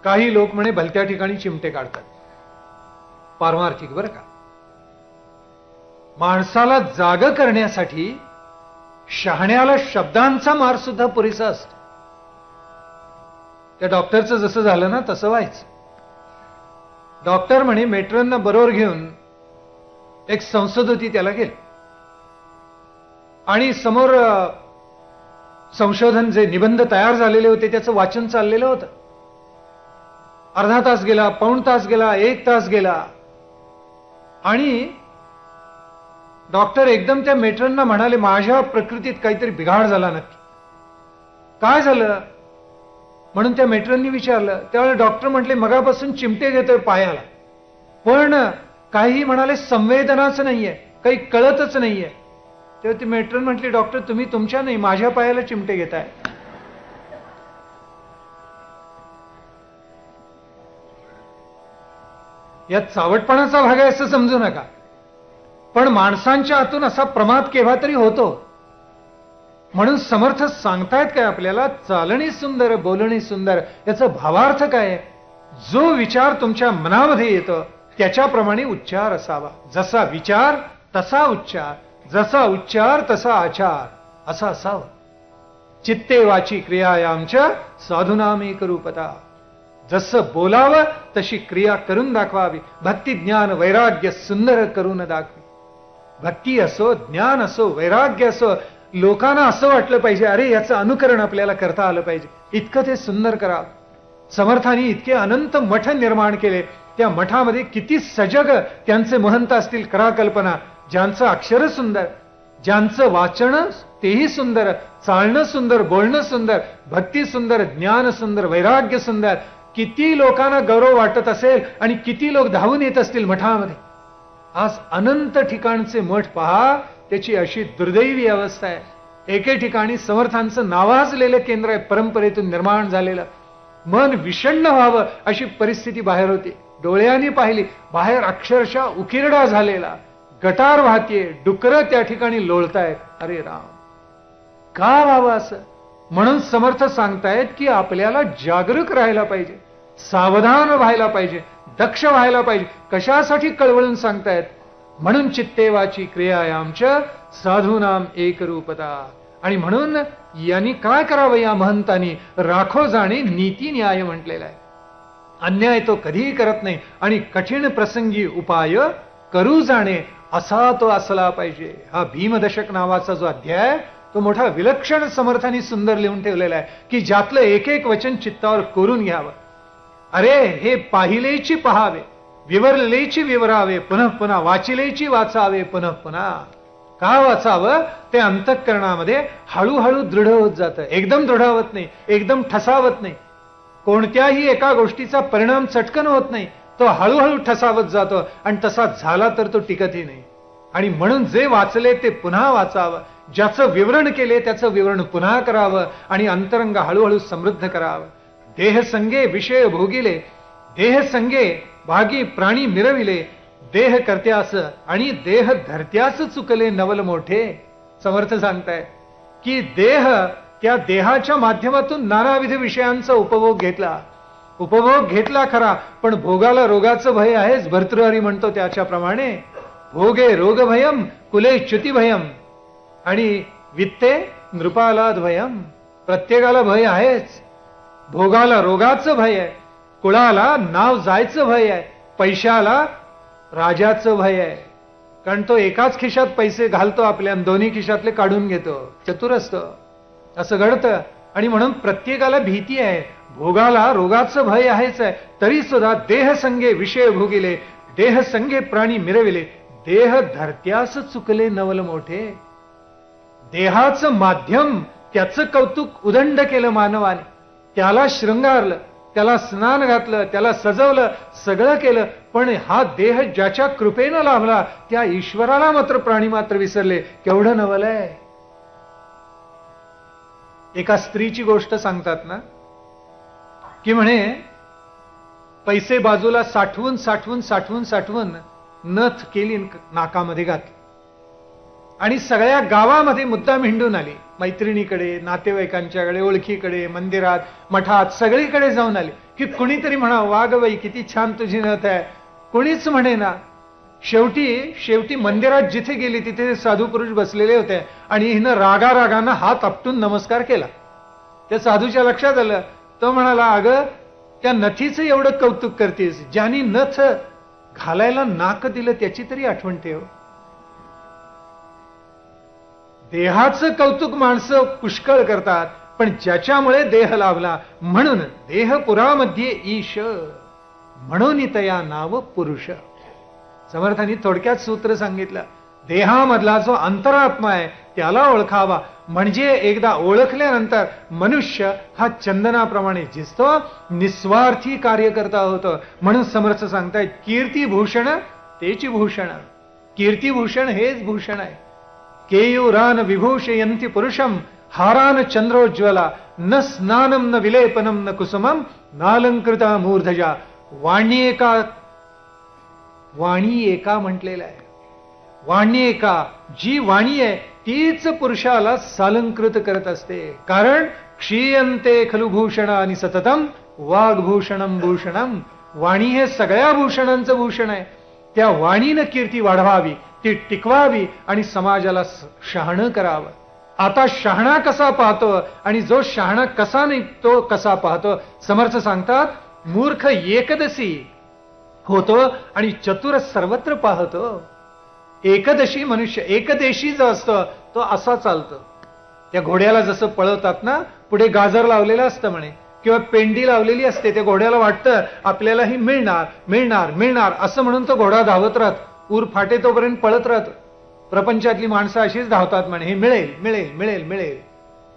काही लोक म्हणे भलत्या ठिकाणी चिमटे काढतात, पारमार्थिक बरं का. माणसाला जाग करण्यासाठी शहाण्याला शब्दांचा मार सुद्धा पुरेसा असतो. त्या डॉक्टरचं जसं झालं ना तसं व्हायचं. डॉक्टर म्हणे मेट्रोंना बरोबर घेऊन एक संसद होती त्याला गेलं आणि समोर संशोधन जे निबंध तयार झालेले होते त्याचं वाचन चाललेलं होतं. अर्धा तास गेला, पाऊण तास गेला, 1 तास गेला आणि डॉक्टर एकदम त्या मेट्रोंना म्हणाले, माझ्या प्रकृतीत काहीतरी बिघाड झाला नक्की. काय झालं म्हणून त्या मेट्रोंनी विचारलं. त्यावेळेला डॉक्टर म्हटले, मगापासून चिमटे घेतोय पायाला, पण काही म्हणाले संवेदनाच नाहीये, काही कळतच नाहीये. तेव्हा ती मेट्रोन म्हटली, डॉक्टर तुम्ही तुमच्या नाही माझ्या पायाला चिमटे घेताय. यात चावटपणाचा भाग आहे असं समजू नका, पण माणसांच्या हातून असा प्रमाद केव्हा तरी होतो. म्हणून समर्थ सांगतायत काय आपल्याला, चालणे सुंदर, बोलणे सुंदर. याचा भावार्थ काय? जो विचार तुमच्या मनामध्ये येतो त्याच्याप्रमाणे उच्चार असावा. जसा विचार तसा उच्चार, जसा उच्चार तसा आचार असा असावा. चित्ते वाची क्रियायामच्या साधूनाम एक रूपता. जसं बोलावं तशी क्रिया करून दाखवावी. भक्ती ज्ञान वैराग्य सुंदर करून दाखवी. भक्ती असो, ज्ञान असो, वैराग्य असो, लोकांना असं वाटलं पाहिजे, अरे याचं अनुकरण आपल्याला करता आलं पाहिजे, इतकं ते सुंदर करावं. समर्थांनी इतके अनंत मठ निर्माण केले. त्या मठामध्ये किती सजग त्यांचे महंत असतील, करा कल्पना. ज्यांचं अक्षर सुंदर, ज्यांचं वाचन तेही सुंदर, चालणं सुंदर, बोलणं सुंदर, भक्ती सुंदर, ज्ञान सुंदर, वैराग्य सुंदर. किती लोकांना गौरव वाटत असेल आणि किती लोक धावून येत असतील मठामध्ये. आज अनंत ठिकाणचे मठ पहा, त्याची अशी दुर्दैवी अवस्था आहे. एके ठिकाणी समर्थांचं नावाजलेलं केंद्र आहे, परंपरेतून निर्माण झालेलं. मन विषण्ण व्हावं अशी परिस्थिती बाहेर होती. डोळ्यांनी पाहिली, बाहेर अक्षरशः उकिरडा झालेला, गटार वाहतीये, डुकरं त्या ठिकाणी लोळतायत. अरे राम, का व्हावं असं? म्हणून समर्थ सांगतायत की आपल्याला जागरूक राहायला पाहिजे, सावधान व्हायला पाहिजे, दक्ष व्हायला पाहिजे. कशासाठी कळवळून सांगतायत? म्हणून चित्तेवाची क्रियायामच्या साधूनाम एक रूपता. आणि म्हणून यांनी काय करावं या महंतांनी? राखो जाणे नीती न्याय म्हटलेला आहे. अन्याय तो कधीही करत नाही आणि कठीण प्रसंगी उपाय करू जाणे असा तो असला पाहिजे. हा भीमदशक नावाचा जो अध्याय, तो मोठा विलक्षण समर्थांनी सुंदर लिहून ठेवलेला आहे की ज्यातलं एक एक वचन चित्तावर कोरून घ्यावं. अरे हे पाहिलेची पहावे, विवरलेची विवरावे, पुनः पुन्हा वाचिलेची वाचावे, पुनः पुन्हा. का वाचावं? ते अंतःकरणामध्ये हळूहळू दृढ होत जातं. एकदम दृढावत नाही, एकदम ठसावत नाही. कोणत्याही एका गोष्टीचा परिणाम चटकन होत नाही, तो हळूहळू ठसावत जातो आणि तसा झाला तर तो टिकतही नाही. आणि म्हणून जे वाचले ते पुन्हा वाचावं, ज्याचं विवरण केले त्याचं विवरण पुन्हा करावं आणि अंतरंग हळूहळू समृद्ध करावं. देह संगे विषय भोगिले, देह संगे भागी प्राणी मिरविले, देह करत्यास आणि देह धरत्यास चुकले नवल मोठे. समर्थ सांगताय की देह, त्या देहाच्या माध्यमातून नानाविध विषयांचा उपभोग घेतला खरा, पण भोगाला रोगाचं भय आहेच. भर्तृहरी म्हणतो त्याच्याप्रमाणे, भोगे रोग भयम कुले च्युती भयम आणि वित्ते नृपालाद भयम. प्रत्येकाला भय आहेच. भोगाला रोगाचं भय आहे, कुळाला नाव जायचं भय आहे, पैशाला राजाचं भय आहे. कारण तो एकाच खिशात पैसे घालतो आपल्या आणि दोन्ही खिशातले काढून घेतो. चतुर असतो. असं घडतं. आणि म्हणून प्रत्येकाला भीती आहे. भोगाला रोगाचं भय आहेच आहे. तरी सुद्धा देहसंगे विषय भोगिले, देहसंगे प्राणी मिरविले, देह धरत्यास चुकले नवल मोठे. देहाचं माध्यम त्याचं कौतुक उदंड केलं मानवाने. त्याला शृंगारलं, त्याला स्नान घातलं, त्याला सजवलं, सगळं केलं. पण हा देह ज्याच्या कृपेनं लाभला त्या ईश्वराला मात्र प्राणी मात्र विसरले. केवढं नवल आहे. एका स्त्रीची गोष्ट सांगतात ना, की म्हणे पैसे बाजूला साठवून साठवून साठवून साठवून नथ केली, नाकामध्ये घातली आणि सगळ्या गावामध्ये मुद्दाम हिंडून आली. मैत्रिणीकडे, नातेवाईकांच्याकडे, ओळखीकडे, मंदिरात, मठात, सगळीकडे जाऊन आली. की कुणीतरी म्हणा, वाग बाई किती छान तुझी नथ आहे. कुणीच म्हणे ना. शेवटी मंदिरात जिथे गेली तिथे साधू पुरुष बसलेले होते आणि हिनं रागारागानं हात आपटून नमस्कार केला. त्या साधूच्या लक्षात आलं. तो म्हणाला, अगं त्या नथीचं एवढं कौतुक करतेस, ज्यांनी नथ घालायला नाक दिलं त्याची तरी आठवण ठेव. देहाचं कौतुक माणसं पुष्कळ करतात, पण ज्याच्यामुळे देह लाभला म्हणून देहपुरामध्ये ईश म्हणून तया नाव पुरुष. समर्थांनी थोडक्यात सूत्र सांगितलं. देहामधला जो अंतरात्मा आहे त्याला ओळखावा, म्हणजे एकदा ओळखल्यानंतर मनुष्य हा चंदनाप्रमाणे जिसतो, निस्वार्थी कार्य करता होतं. म्हणून समर्थ सांगतायत, कीर्तिभूषण तेची भूषण. कीर्तिभूषण हेच भूषण आहे. केयूरान विभूषयन्ति पुरुषम हारान चंद्रोज्ज्वला न स्नानम न विलेपनम न कुसुमम नालंकृता मूर्धजा. वाणी एका म्हटलेलं आहे. वाणी एका, जी वाणी आहे तीच पुरुषाला सालंकृत करत असते. कारण क्षीयन्ते खलु भूषणानि सततम वाग्भूषणम भूषणम. वाणी हे सगळ्या भूषणांचं भूषण आहे. त्या वाणीनं कीर्ती वाढवावी, ती टिकवावी आणि समाजाला शहाणं करावं. आता शहाणा कसा पाहतो आणि जो शहाणा कसा नाही तो कसा पाहतो. समर्थ सांगतात, मूर्ख एकदशी होतो आणि चतुर सर्वत्र पाहतो. एकदशी मनुष्य, एकदेशी जो असतो तो असा चालतो. त्या घोड्याला जसं पळवतात ना, पुढे गाजर लावलेलं असतं म्हणे किंवा पेंडी लावलेली असते. त्या घोड्याला वाटतं आपल्यालाही मिळणार मिळणार मिळणार असं म्हणून तो घोडा धावत राहत, ऊर फाटे तोपर्यंत पळत राहतो. प्रपंचातली माणसं अशीच धावतात म्हणे, हे मिळेल मिळेल मिळेल मिळेल.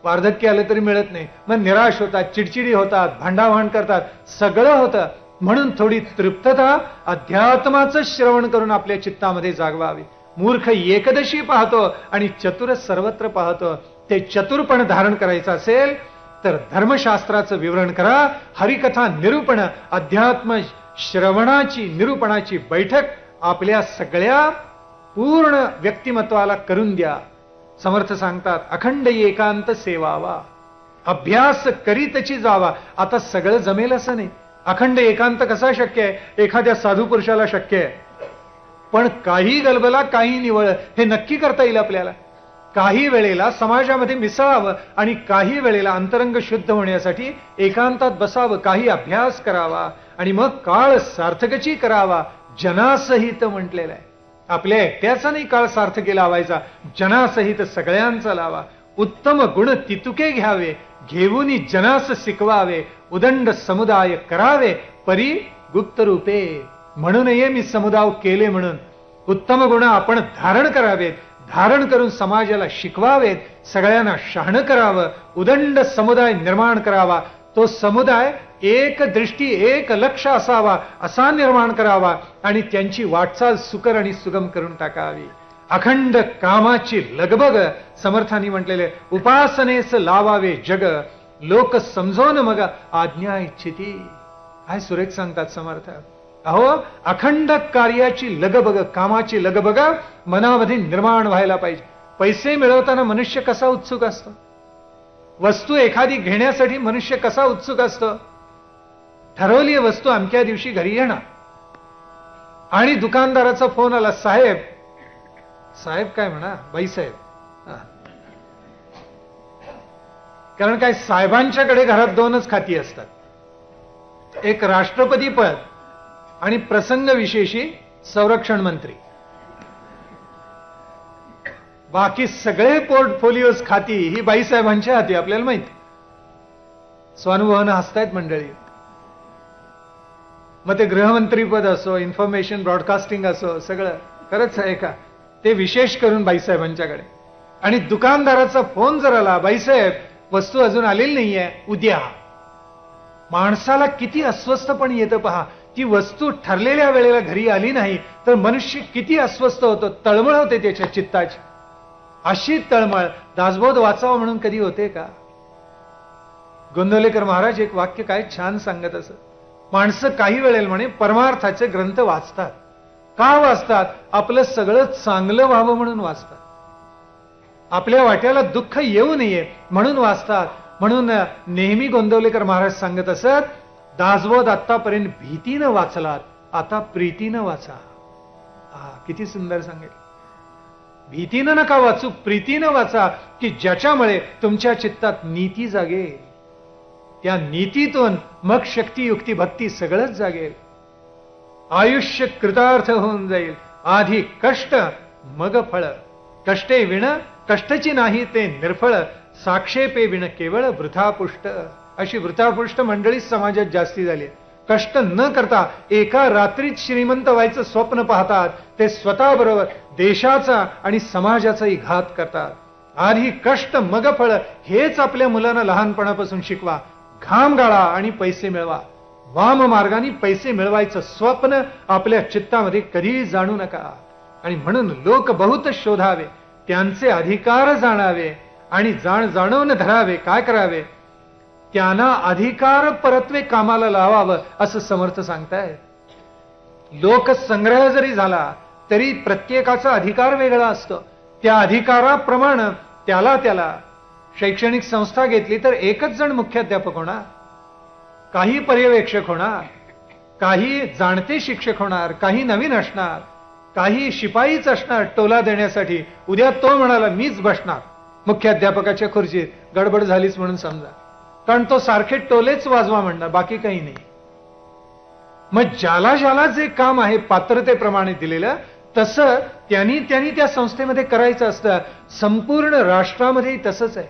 वार्धक्य आलं तरी मिळत नाही. मग निराश होतात, चिडचिडी होतात, भांडाभांड करतात, सगळं होतं. म्हणून थोडी तृप्तता अध्यात्माचं श्रवण करून आपल्या चित्तामध्ये जागवावी. मूर्ख एकदशी पाहतो आणि चतुर सर्वत्र पाहतो. ते चतुरपण धारण करायचं असेल तर धर्मशास्त्राचं विवरण करा, हरिकथा निरूपण, अध्यात्म श्रवणाची निरूपणाची बैठक आपल्या सगळ्या पूर्ण व्यक्तिमत्वाला करून द्या. समर्थ सांगतात, अखंड एकांत सेवावा, अभ्यास करीतची जावा. आता सगळं जमेल असं नाही. अखंड एकांत कसा शक्य आहे? एखाद्या साधू पुरुषाला शक्य आहे. पण काही गलबला काही निवळ हे नक्की करता येईल आपल्याला. काही वेळेला समाजामध्ये मिसळावं आणि काही वेळेला अंतरंग शुद्ध होण्यासाठी एकांतात बसावं, काही अभ्यास करावा आणि मग काळ सार्थकची करावा. जनासहित म्हटलेलं आहे. आपल्या एकट्याचा नाही काळ सार्थकी लावायचा, जनासहित सगळ्यांचा लावा. उत्तम गुण तितुके घ्यावे, घेऊनी जनास शिकवावे. उदंड समुदाय करावे, परी गुप्त रूपे. म्हणून ये मी समुदाय केले म्हणून. उत्तम गुण आपण धारण करावेत, धारण करून समाजाला शिकवावेत, सगळ्यांना शहाणं करावं, उदंड समुदाय निर्माण करावा. तो समुदाय एक दृष्टी एक लक्ष असावा असा निर्माण करावा आणि त्यांची वाटचाल सुकर आणि सुगम करून टाकावी. अखंड कामाची लगबग समर्थांनी म्हटलेले, उपासनेस लावावे जग, लोक समजून मग आज्ञा इच्छिती. काय सुरेख सांगतात समर्थ. अहो, अखंड कार्याची लगबग, कामाची लगबग मनामध्ये निर्माण व्हायला पाहिजे. पैसे मिळवताना मनुष्य कसा उत्सुक असतो, वस्तू एखादी घेण्यासाठी मनुष्य कसा उत्सुक असतो. ठरवली वस्तू अमक्या दिवशी घरी येणार आणि दुकानदाराचा फोन आला, साहेब साहेब काय म्हणा, बाईसाहेब. कारण काय, साहेबांच्याकडे घरात दोनच खाती असतात, एक राष्ट्रपती पद आणि प्रसंग विशेषी संरक्षण मंत्री. बाकी सगळे पोर्टफोलिओज खाती ही बाईसाहेबांच्या हाती, आपल्याला माहित. स्वानुभवानं हसतायत मंडळी. मग ते गृहमंत्रीपद असो, इन्फॉर्मेशन ब्रॉडकास्टिंग असो, सगळं खरंच आहे का, ते विशेष करून बाईसाहेबांच्याकडे. आणि दुकानदाराचा फोन जर आला, बाईसाहेब वस्तू अजून आलेली नाहीये, उद्या. माणसाला किती अस्वस्थ पण येतं पहा. ती वस्तू ठरलेल्या वेळेला घरी आली नाही तर मनुष्य किती अस्वस्थ होतो, तळमळ होते त्याच्या चित्ताची. अशी तळमळ दासबोध वाचावं म्हणून कधी होते का? गोंदवलेकर महाराज एक वाक्य काय छान सांगत असत. माणसं काही वेळेला म्हणे परमार्थाचे ग्रंथ वाचतात. का वाचतात? आपलं सगळं चांगलं व्हावं म्हणून वाचतात. आपल्या वाट्याला दुःख येऊ नये म्हणून वाचतात. म्हणून नेहमी गोंदवलेकर महाराज सांगत असत, दासबोध आतापर्यंत भीतीनं वाचलात, आता प्रीतीनं वाचा. किती सुंदर सांगेल. भीतीनं नका वाचू, प्रीतीनं वाचा, की ज्याच्यामुळे तुमच्या चित्तात नीती जागेल. त्या नीतीतून मग शक्ती, युक्ती, भक्ती सगळंच जागेल. आयुष्य कृतार्थ होऊन जाईल. आधी कष्ट मग फळ. कष्टे विण कष्टची नाही ते निर्फळ. साक्षेपे विण केवळ वृथापुष्ट. अशी वृथापुष्ट मंडळी समाजात जास्ती झाली. कष्ट न करता एका रात्रीत श्रीमंत व्हायचं स्वप्न पाहतात. ते स्वतःबरोबर देशाचा आणि समाजाचाही घात करतात. आधी कष्ट मग फळ हेच आपल्या मुलांना लहानपणापासून शिकवा. घाम गाळा आणि पैसे मिळवा. वाम मार्गाने पैसे मिळवायचं स्वप्न आपल्या चित्तामध्ये कधीही जाणू नका. आणि म्हणून लोक बहुत शोधावे, त्यांचे अधिकार जाणावे आणि जाणवून धरावे. काय करावे? त्यांना अधिकार परत्वे कामाला लावावं असं समर्थ सांगताय. लोकसंग्रह जरी झाला तरी प्रत्येकाचा अधिकार वेगळा असतो. त्या अधिकाराप्रमाणे त्याला शैक्षणिक संस्था घेतली तर एकच जण मुख्याध्यापक होणार, काही पर्यवेक्षक होणार, काही जाणते शिक्षक होणार, काही नवीन असणार, काही शिपाईच असणार टोला देण्यासाठी. उद्या तो म्हणाला मीच बसणार मुख्याध्यापकाच्या खुर्चीत, गडबड झालीच म्हणून समजा, कारण तो सारखे टोलेच वाजवा म्हणणार, बाकी काही नाही. मग ज्याला ज्याला जे काम आहे पात्रतेप्रमाणे दिलेलं तसं त्यांनी त्या संस्थेमध्ये करायचं असतं. संपूर्ण राष्ट्रामध्येही तसंच आहे,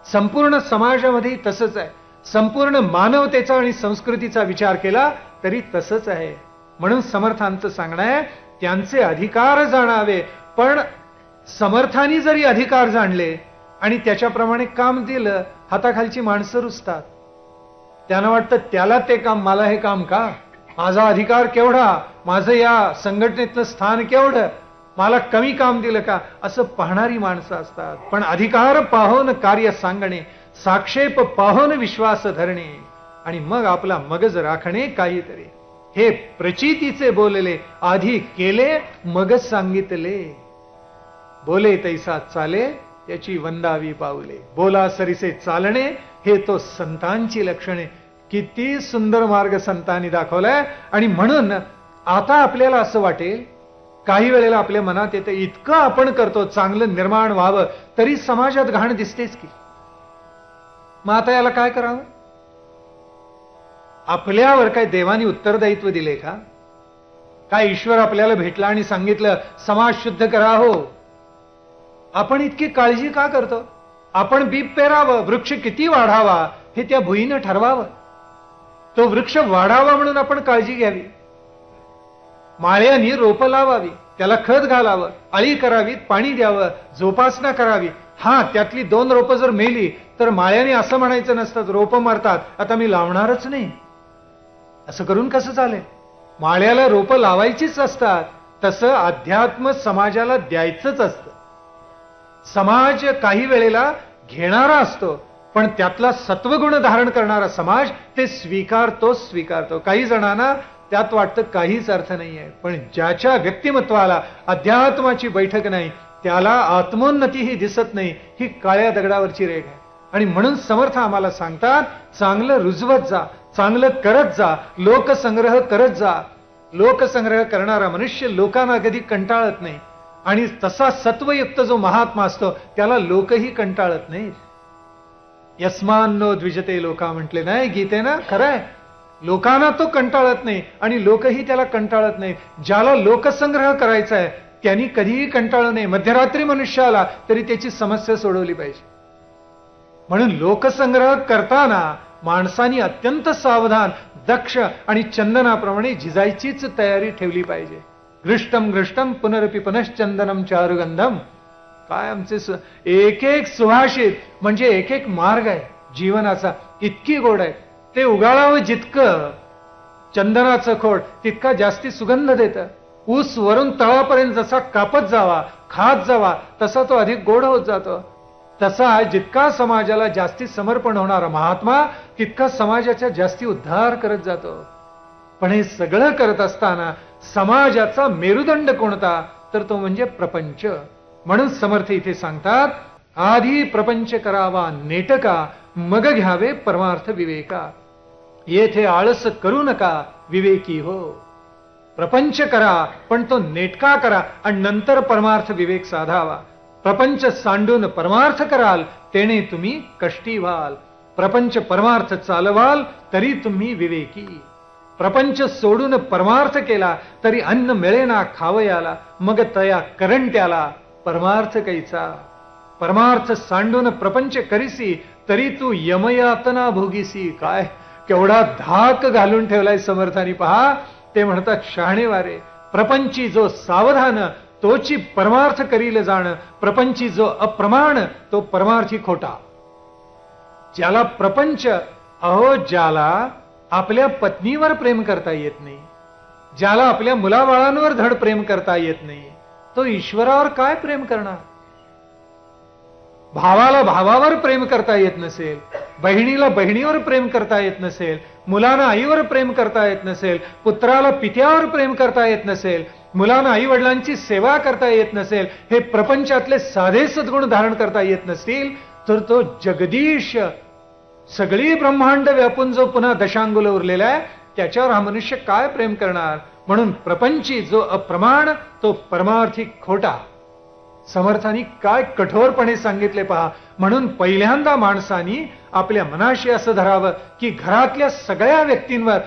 संपूर्ण समाजामध्येही तसंच आहे. संपूर्ण मानवतेचा आणि संस्कृतीचा विचार केला तरी तसंच आहे. म्हणून समर्थांचं सांगणं आहे त्यांचे अधिकार जाणावे. पण समर्थांनी जरी अधिकार जाणले आणि त्याच्याप्रमाणे काम दिलं, हाताखालची माणसं रुसतात. त्यांना वाटतं त्याला ते काम, मला हे काम का? माझा अधिकार केवढा, माझं या संघटनेतलं स्थान केवढं, मला कमी काम दिलं का, असं पाहणारी माणसं असतात. पण अधिकार पाहून कार्य सांगणे, साक्षेप पाहून विश्वास धरणे आणि मग आपला मगज राखणे काहीतरी. हे प्रचितीचे बोलले, आधी केले मग सांगितले. बोले तैसा चाले त्याची वंदावी पाऊले. बोला सरीसे चालणे हे तो संतांची लक्षणे. किती सुंदर मार्ग संतांनी दाखवलाय. आणि म्हणून आता आपल्याला असं वाटेल, काही वेळेला आपल्या मनात येतं इतकं आपण करतो चांगलं निर्माण व्हावं तरी समाजात घाण दिसतेच की. मग आता याला काय करावं? आपल्यावर काय देवानी उत्तरदायित्व दिले का? काय ईश्वर आपल्याला भेटला आणि सांगितलं समाज शुद्ध करा? हो. आपण इतकी काळजी का करतो? आपण बी पेरावं, वृक्ष किती वाढावा हे त्या भुईनं ठरवावं. तो वृक्ष वाढावा म्हणून आपण काळजी घ्यावी. माळ्यांनी रोपं लावावी, त्याला खत घालावं, आळी करावी, पाणी द्यावं, जोपासना करावी. हा, त्यातली 2 रोपं जर मेली तर माळ्याने असं म्हणायचं नसतं रोपं मरतात आता मी लावणारच नाही. असं करून कसं चालेल? माळ्याला रोपं लावायचीच असतात. तसं अध्यात्म समाजाला द्यायचंच असतं. समाज काही वेळेला घेणारा असतो, पण त्यातला सत्वगुण धारण करणारा समाज ते स्वीकारतो. काही जणांना त्यात वाटतं काहीच अर्थ नाहीये, पण ज्याच्या व्यक्तिमत्वाला अध्यात्माची बैठक नाही त्याला आत्मोन्नतीही दिसत नाही. ही काळ्या दगडावरची रेघ आहे. आणि म्हणून समर्थ आम्हाला सांगतात चांगलं रुजवत जा, चांगलं करत जा, लोकसंग्रह करत जा. लोकसंग्रह करणारा मनुष्य लोकांना कधी कंटाळत नाही. आणि तसा सत्वयुक्त जो महात्मा असतो त्याला लोकही कंटाळत नाहीत. यस्मान्नो द्विजते लोका म्हटले नाही गीतेना, खरंय. लोकांना तो कंटाळत नाही आणि लोकही त्याला कंटाळत नाही. ज्याला लोकसंग्रह करायचा आहे त्यांनी कधीही कंटाळू नये. मध्यरात्री मनुष्य आला तरी त्याची समस्या सोडवली पाहिजे. म्हणून लोकसंग्रह करताना माणसांनी अत्यंत सावधान, दक्ष आणि चंदनाप्रमाणे झिजायचीच तयारी ठेवली पाहिजे. घृष्टम घृष्टम पुनरपि पुनश्चंदनम चारुगंधम. काय आमचे एक एक सुभाषित म्हणजे एक एक मार्ग आहे जीवनाचा, इतकी गोड आहे. ते उगाळावं जितकं चंदनाचं खोड तितका जास्ती सुगंध देतं. ऊस वरून तळापर्यंत जसा कापत जावा, खात जावा, तसा तो अधिक गोड होत जातो. तसा जितका समाजाला जास्ती समर्पण होणारा महात्मा तितका समाजाच्या जास्ती उद्धार करत जातो. पण हे सगळं करत असताना समाजाचा मेरुदंड कोणता, तर तो म्हणजे प्रपंच. म्हणून समर्थ इथे सांगतात, आधी प्रपंच करावा नेटका, मग घ्यावे परमार्थ विवेका. येथे आळस करू नका, विवेकी हो. प्रपंच करा पण तो नेटका करा आणि नंतर परमार्थ विवेक साधावा. प्रपंच सांडून परमार्थ कराल तेने तुम्ही कष्टी व्हाल. प्रपंच परमार्थ चालवाल तरी तुम्ही विवेकी. प्रपंच सोडून परमार्थ केला तरी अन्न मिळेना खावयाला, मग तया करंट्याला परमार्थ कैचा. परमार्थ सांडून प्रपंच करीसी तरी तू यमयातना भोगीसी. काय केवढा धाक घालून ठेवलाय समर्थानी पहा. ते म्हणतात शहाणेवारे, प्रपंची जो सावधान तोची परमार्थ करील जाण, प्रपंची जो अप्रमाण तो परमार्थी खोटा. ज्याला प्रपंच, अहो ज्याला आपल्या पत्नीवर प्रेम करता येत नाही, ज्याला आपल्या मुलाबाळांवर धड प्रेम करता येत नाही, तो ईश्वरावर काय प्रेम करणार. भावाला भावावर प्रेम करता येत नसेल, बहिणीला बहिणीवर प्रेम करता येत नसेल, मुलांना आईवर प्रेम करता येत नसेल, पुत्राला पित्यावर प्रेम करता येत नसेल, मुलांना आई वडिलांची सेवा करता येत नसेल, हे प्रपंचातले साधे सद्गुण धारण करता येत नसतील, तर तो जगदीश सगळी ब्रह्मांड व्यापून जो पुन्हा दशांगुल उरलेला आहे त्याच्यावर हा मनुष्य काय प्रेम करणार. म्हणून प्रपंची जो अप्रमाण तो परमार्थी खोटा. समर्थांनी काय कठोरपणे सांगितले पहा. म्हणून पहिल्यांदा माणसानी आपल्या मनाशी असं धरावं की घरातल्या सगळ्या व्यक्तींवर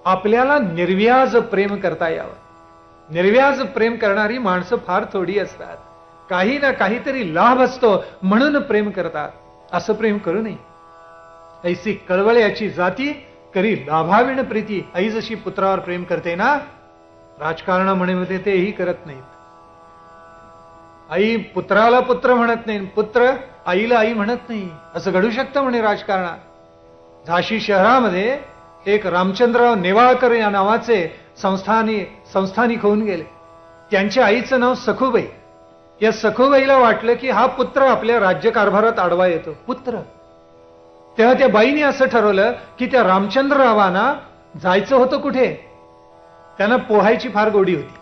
आपल्याला निर्व्याज प्रेम करता यावं. निर्व्याज प्रेम करणारी माणसं फार थोडी असतात. काही ना काहीतरी लाभ असतो म्हणून प्रेम करतात. असं प्रेम करू नये. ऐसी कळवळ्याची जाती करी लाभाविण प्रीती. आई जशी पुत्रावर प्रेम करते ना, राजकारणामध्ये तेही करत नाहीत. आई पुत्राला पुत्र म्हणत नाही, पुत्र आईला आई म्हणत नाही. असं घडू शकतं म्हणे राजकारणात. झाशी शहरामध्ये एक रामचंद्रराव नेवाळकर या नावाचे संस्थानिक होऊन गेले. त्यांच्या आईचं नाव सखुबाई. या सखुबाईला वाटलं की हा पुत्र आपल्या राज्यकारभारात आडवा येतो. पुत्र. तेव्हा त्या बाईने असं ठरवलं की त्या रामचंद्ररावांना जायचं होतं कुठे. त्यांना पोहायची फार गोडी होती.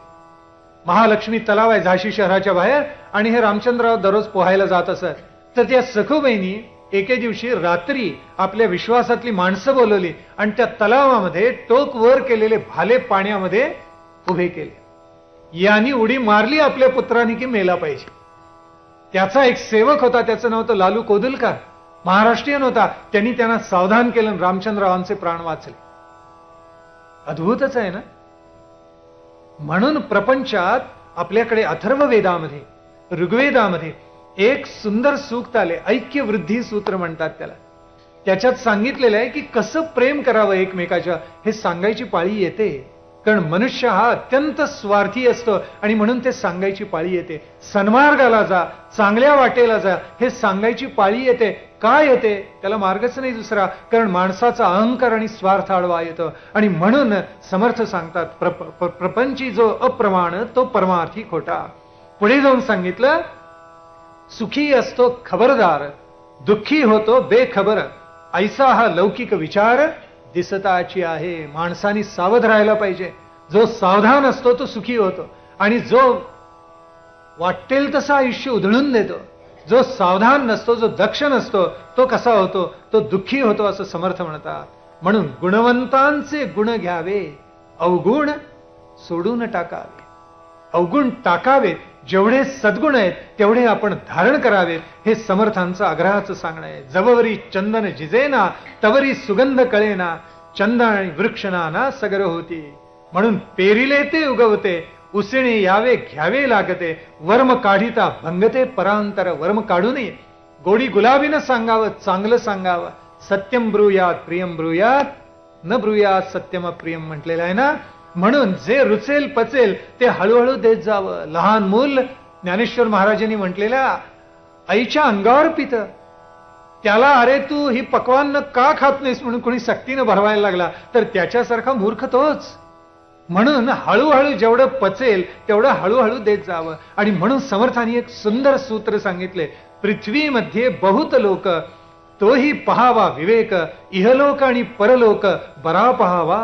महालक्ष्मी तलाव आहे झाशी शहराच्या बाहेर आणि हे रामचंद्रराव दररोज पोहायला जात असत. तर त्या सखुबाईंनी एके दिवशी रात्री आपल्या विश्वासातली माणसं बोलवली आणि त्या तलावामध्ये टोक वर केलेले भाले पाण्यामध्ये उभे केले. यांनी उडी मारली आपल्या पुत्रांनी की मेला पाहिजे. त्याचा एक सेवक होता, त्याचं नाव होतं लालू कोदुलकर, महाराष्ट्रीयन होता. त्यांनी त्यांना सावधान केलं, रामचंद्ररावांचे प्राण वाचले. अद्भुतच आहे ना. म्हणून प्रपंचात आपल्याकडे अथर्व वेदामध्ये, ऋग्वेदामध्ये एक सुंदर सूक्त आले, ऐक्य वृद्धी सूत्र म्हणतात त्याला. त्याच्यात सांगितलेलं आहे की कसं प्रेम करावं एकमेकाच्या, हे सांगायची पाळी येते. कारण मनुष्य हा अत्यंत स्वार्थी असतो आणि म्हणून ते सांगायची पाळी येते. सन्मार्गाला जा, चांगल्या वाटेला जा, हे सांगायची पाळी येते. काय येते त्याला मार्गच नाही दुसरा. कारण माणसाचा अहंकार आणि स्वार्थ आडवा येतो. आणि म्हणून समर्थ सांगतात, प्रपंची जो अप्रमाण तो परमार्थी खोटा. पुढे जाऊन सांगितलं, सुखी असतो खबरदार, दुःखी होतो बेखबर, ऐसा हा लौकिक विचार दिसताची आहे. माणसाने सावध राहायला पाहिजे. जो सावधान असतो तो सुखी होतो आणि जो वाटेल तसं आयुष्य उधळून देतो. जो सावधान नसतो, जो दक्ष नसतो, तो कसा होतो, तो दुःखी होतो असं समर्थ म्हणतात. म्हणून गुणवंतांचे गुण घ्यावे, अवगुण सोडून टाकावे. अवगुण टाकावेत, जेवढे सद्गुण आहेत तेवढे आपण धारण करावेत, हे समर्थांचं आग्रहाचं सांगणं आहे. जववरी चंदन जिजेना तवरी सुगंध कळेना, चंदन आणि वृक्षना ना सगर होती. म्हणून पेरिले ते उगवते, उसिणे यावे घ्यावे लागते, वर्म काढिता भंगते परांतर. वर्म काढू नये, गोडी गुलाबीनं सांगावं, चांगलं सांगावं. सत्यम ब्रूयात प्रियम ब्रूयात, न ब्रूयात सत्यम अप्रियम म्हटलेलं आहे ना. म्हणून जे रुचेल पचेल ते हळूहळू देत जावं. लहान मूल ज्ञानेश्वर महाराजांनी म्हटलेल्या आईच्या अंगावर पित, त्याला अरे तू ही पक्वान्न का खात नाहीस म्हणून कोणी सक्तीनं भरवायला लागला तर त्याच्यासारखा मूर्ख तोच. म्हणून हळूहळू जेवढं पचेल तेवढं हळूहळू देत जावं. आणि म्हणून समर्थांनी एक सुंदर सूत्र सांगितले, पृथ्वीमध्ये बहुत लोक, तोही पहावा विवेक, इहलोक आणि परलोक बरा पहावा.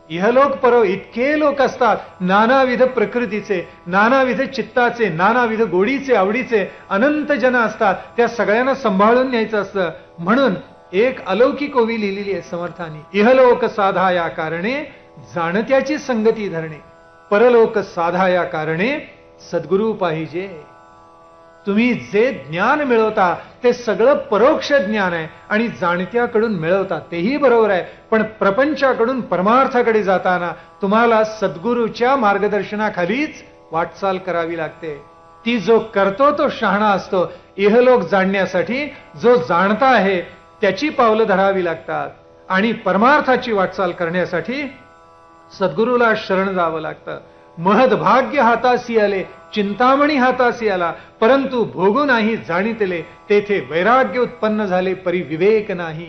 इहलोक परो इतके लोक असतात, नानाविध प्रकृतीचे, नानाविध चित्ताचे, नानाविध गोडीचे आवडीचे अनंत जन असतात. त्या सगळ्यांना सांभाळून न्यायचं असतं. म्हणून एक अलौकिक ओवी लिहिलेली आहे समर्थांनी, इहलोक साधा या कारणे जाणत्याची संगती धरणे, परलोक साधा या कारणे सद्गुरू पाहिजे. तुम्ही जे ज्ञान मिळवता ते सगळं परोक्ष ज्ञान आहे आणि जाणत्याकडून मिळवता तेही बरोबर आहे. पण प्रपंचाकडून परमार्थाकडे जाताना तुम्हाला सद्गुरूच्या मार्गदर्शनाखालीच वाटचाल करावी लागते. ती जो करतो तो शहाणा असतो. इहलोक जाणण्यासाठी जो जाणता आहे त्याची पावलं धरावी लागतात आणि परमार्थाची वाटचाल करण्यासाठी सद्गुरूला शरण जावं लागतं. महद्भाग्य हातासी आले, चिंतामणी हातासी आला, परंतु भोगू नाही जाणितले, तेथे वैराग्य उत्पन्न झाले परी विवेक नाही.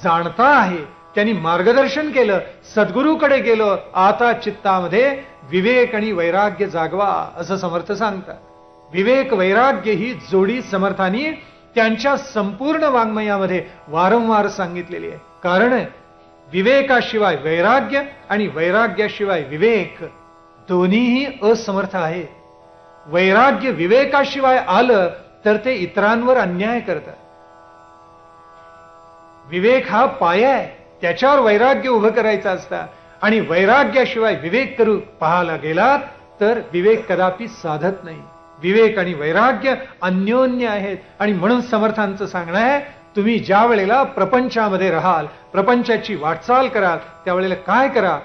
जाणता आहे त्यांनी मार्गदर्शन केलं, सद्गुरूकडे गेलो, आता चित्तामध्ये विवेक आणि वैराग्य जागवा असं समर्थ सांगतात. विवेक वैराग्य ही जोडी समर्थांनी त्यांच्या संपूर्ण वाङ्मयामध्ये वारंवार सांगितलेली आहे. कारण विवेकाशिवाय वैराग्य आणि वैराग्याशिवाय विवेक दोन्हीही असमर्थ आहे. वैराग्य विवेकाशिवाय आलं तर ते इतरांवर अन्याय करतात. विवेक हा पाया आहे, त्याच्यावर वैराग्य उभं करायचं असतं आणि वैराग्याशिवाय विवेक करू पाहायला गेलात तर विवेक कदापि साधत नाही. विवेक आणि वैराग्य अन्योन्य आहेत आणि म्हणून समर्थांचं सांगणं आहे, तुम्ही ज्या वेळेला प्रपंचामध्ये राहाल, प्रपंचाची वाटचाल कराल, त्यावेळेला काय करा,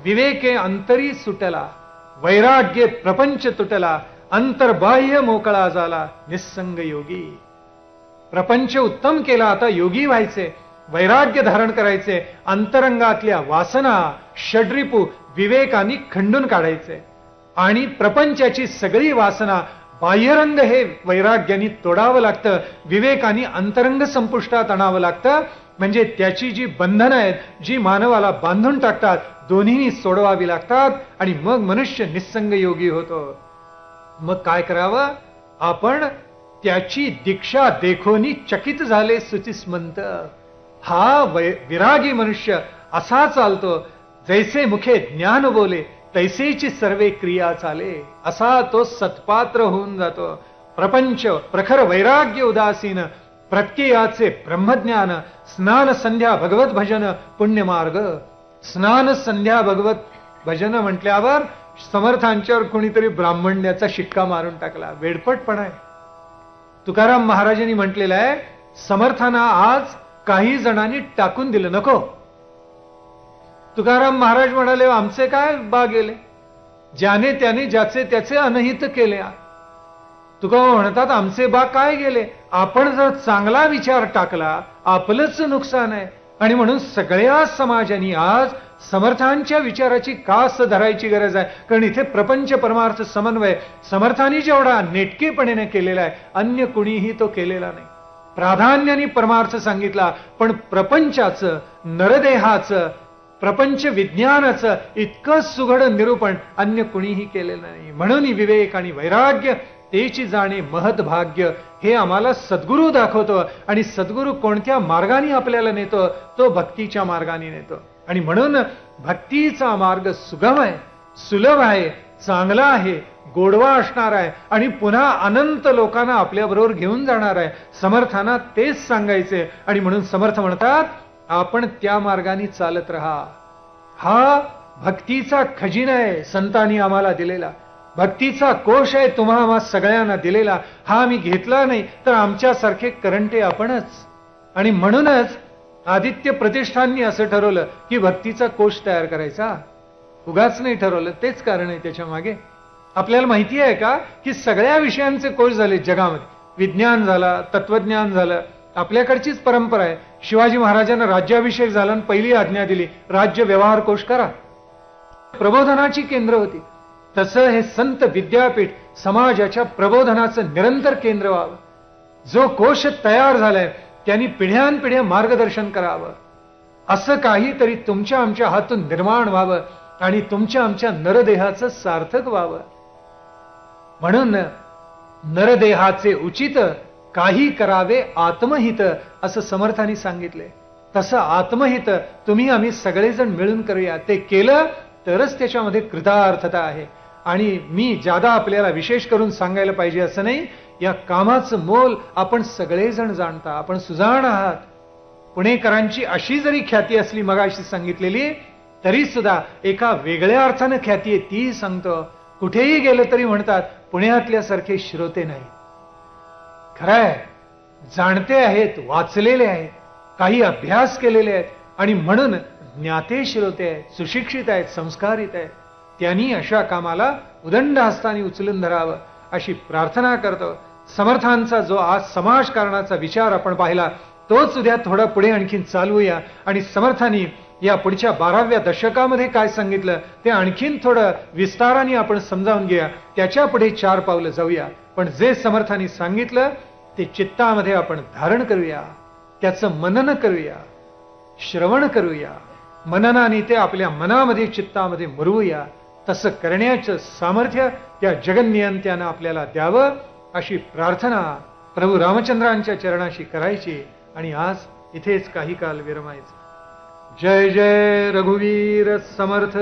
विवेके अंतरी सुटला, वैराग्य प्रपंच तुटला, अंतर्बाह्य मोकळा झाला, निस्संग योगी. प्रपंच उत्तम केला, आता योगी व्हायचे, वैराग्य धारण करायचे, अंतरंगातल्या वासना षड्रिपू विवेकाने खंडून काढायचे आणि प्रपंचाची सगळी वासना बाह्यरंग हे वैराग्याने तोडावं लागतं, विवेकाने अंतरंग संपुष्टात आणावं लागतं. म्हणजे त्याची जी बंधनं आहेत, जी मानवाला बांधून टाकतात, दोन्ही सोडवावी लागतात आणि मग मनुष्य निस्संग योगी होतो. मग काय करावं, आपण त्याची दीक्षा देखोनी चकित झाले सुचिस्मंत. हा विरागी मनुष्य असा चालतो, जैसे मुखे ज्ञान बोले तैसेची सर्वे क्रिया चाले, असा तो सत्पात्र होऊन जातो. प्रपंच प्रखर वैराग्य उदासीन, प्रत्ययाचे ब्रह्मज्ञान, स्नान संध्या भगवत भजन पुण्यमार्ग. स्नान संध्या भगवत भजन म्हटल्यावर समर्थांच्यावर कोणीतरी ब्राह्मण्याचा शिक्का मारून टाकला, वेडपटपणा आहे. तुकाराम महाराजांनी म्हटलेलं आहे, समर्थांना आज काही जणांनी टाकून दिलं, नको. तुकाराम महाराज म्हणाले, आमचे काय बा गेले, ज्याने त्याने ज्याचे त्याचे अनहित केले. तुकाराम म्हणतात, आमचे बा काय गेले, आपण जर चांगला विचार टाकला आपलंच नुकसान आहे. आणि म्हणून सगळ्या समाजाने आज समर्थांच्या विचाराची कास धरायची गरज आहे. कारण इथे प्रपंच परमार्थ समन्वय समर्थांनी जेवढा नेटकेपणेने केलेला आहे, अन्य कुणीही तो केलेला नाही. प्राधान्याने परमार्थ सांगितला, पण प्रपंचाचं, नरदेहाचं, प्रपंच विज्ञानाचं इतकं सुघड निरूपण अन्य कुणीही केलेलं नाही. म्हणून विवेक आणि वैराग्य तेची जाणे महद्भाग्य हे आम्हाला सद्गुरू दाखवतो. आणि सद्गुरू कोणत्या मार्गाने आपल्याला नेतो, तो भक्तीच्या मार्गाने नेतो. आणि म्हणून भक्तीचा मार्ग सुगम आहे, सुलभ आहे, चांगला आहे, गोडवा असणार आहे आणि पुन्हा अनंत लोकांना आपल्या बरोबर घेऊन जाणार आहे. समर्थांना तेच सांगायचे आणि म्हणून समर्थ म्हणतात, आपण त्या मार्गाने चालत राहा. हा भक्तीचा खजिना आहे संतांनी आम्हाला दिलेला, भक्तीचा कोश आहे तुम्हा सगळ्यांना दिलेला. हा आम्ही घेतला नाही तर आमच्यासारखे करंटे आपणच. आणि म्हणूनच आदित्य प्रतिष्ठाननी असं ठरवलं की भक्तीचा कोश तयार करायचा. उगाच नाही ठरवलं, तेच कारण आहे त्याच्या मागे. आपल्याला माहिती आहे का की सगळ्या विषयांचे कोर्स झाले जगामध्ये. विज्ञान झाला, तत्वज्ञान झालं, आपल्याकडचीच परंपरा आहे. शिवाजी महाराजांना राज्याभिषेक झाला आणि पहिली आज्ञा दिली, राज्य व्यवहार कोश करा. प्रबोधनाची केंद्र होती. तसं हे संत विद्यापीठ समाजाच्या प्रबोधनाचं निरंतर केंद्र व्हावं. जो कोश तयार झालाय त्यांनी पिढ्यानपिढ्या मार्गदर्शन करावं. असं काहीतरी तुमच्या आमच्या हातून निर्माण व्हावं आणि तुमच्या आमच्या नरदेहाचं सार्थक व्हावं. म्हणून नरदेहाचे उचित काही करावे आत्महित असं समर्थांनी सांगितले. तसं आत्महित तुम्ही आम्ही सगळेजण मिळून करूया. ते केलं तरच त्याच्यामध्ये कृतार्थता आहे. आणि मी जादा आपल्याला विशेष करून सांगायला पाहिजे असं नाही. या कामाचं मोल आपण सगळेजण जाणता. आपण सुजाण आहात. पुणेकरांची अशी जरी ख्याती असली मगाशी सांगितलेली, तरी सुद्धा एका वेगळ्या अर्थानं ख्याती आहे, ती सांगतो. कुठेही गेलं तरी म्हणतात पुण्यातल्यासारखे श्रोते नाही. खरंय, जाणते आहेत, वाचलेले आहेत, काही अभ्यास केलेले आहेत आणि म्हणून ज्ञाते श्रोते आहेत, सुशिक्षित आहेत, संस्कारित आहेत. त्यांनी अशा कामाला उदंड हस्ताने उचलून धरावं अशी प्रार्थना करतो. समर्थांचा जो आज समाजकारणाचा विचार आपण पाहिला, तोच उद्या थोडा पुढे आणखीन चालवूया आणि समर्थांनी या पुढच्या 12व्या दशकामध्ये काय सांगितलं ते आणखीन थोडं विस्ताराने आपण समजावून घेऊया. त्याच्या पुढे 4 पावलं जाऊया. पण जे समर्थांनी सांगितलं ते चित्तामध्ये आपण धारण करूया, त्याचं मनन करूया, श्रवण करूया, मननाने ते आपल्या मनामध्ये चित्तामध्ये मुरवूया. तसं करण्याचं सामर्थ्य त्या जगन्नियंत्यानं आपल्याला द्यावं अशी प्रार्थना प्रभू रामचंद्रांच्या चरणाशी करायची आणि आज इथेच काही काल विरमायचं. जय जय रघुवीर समर्थ.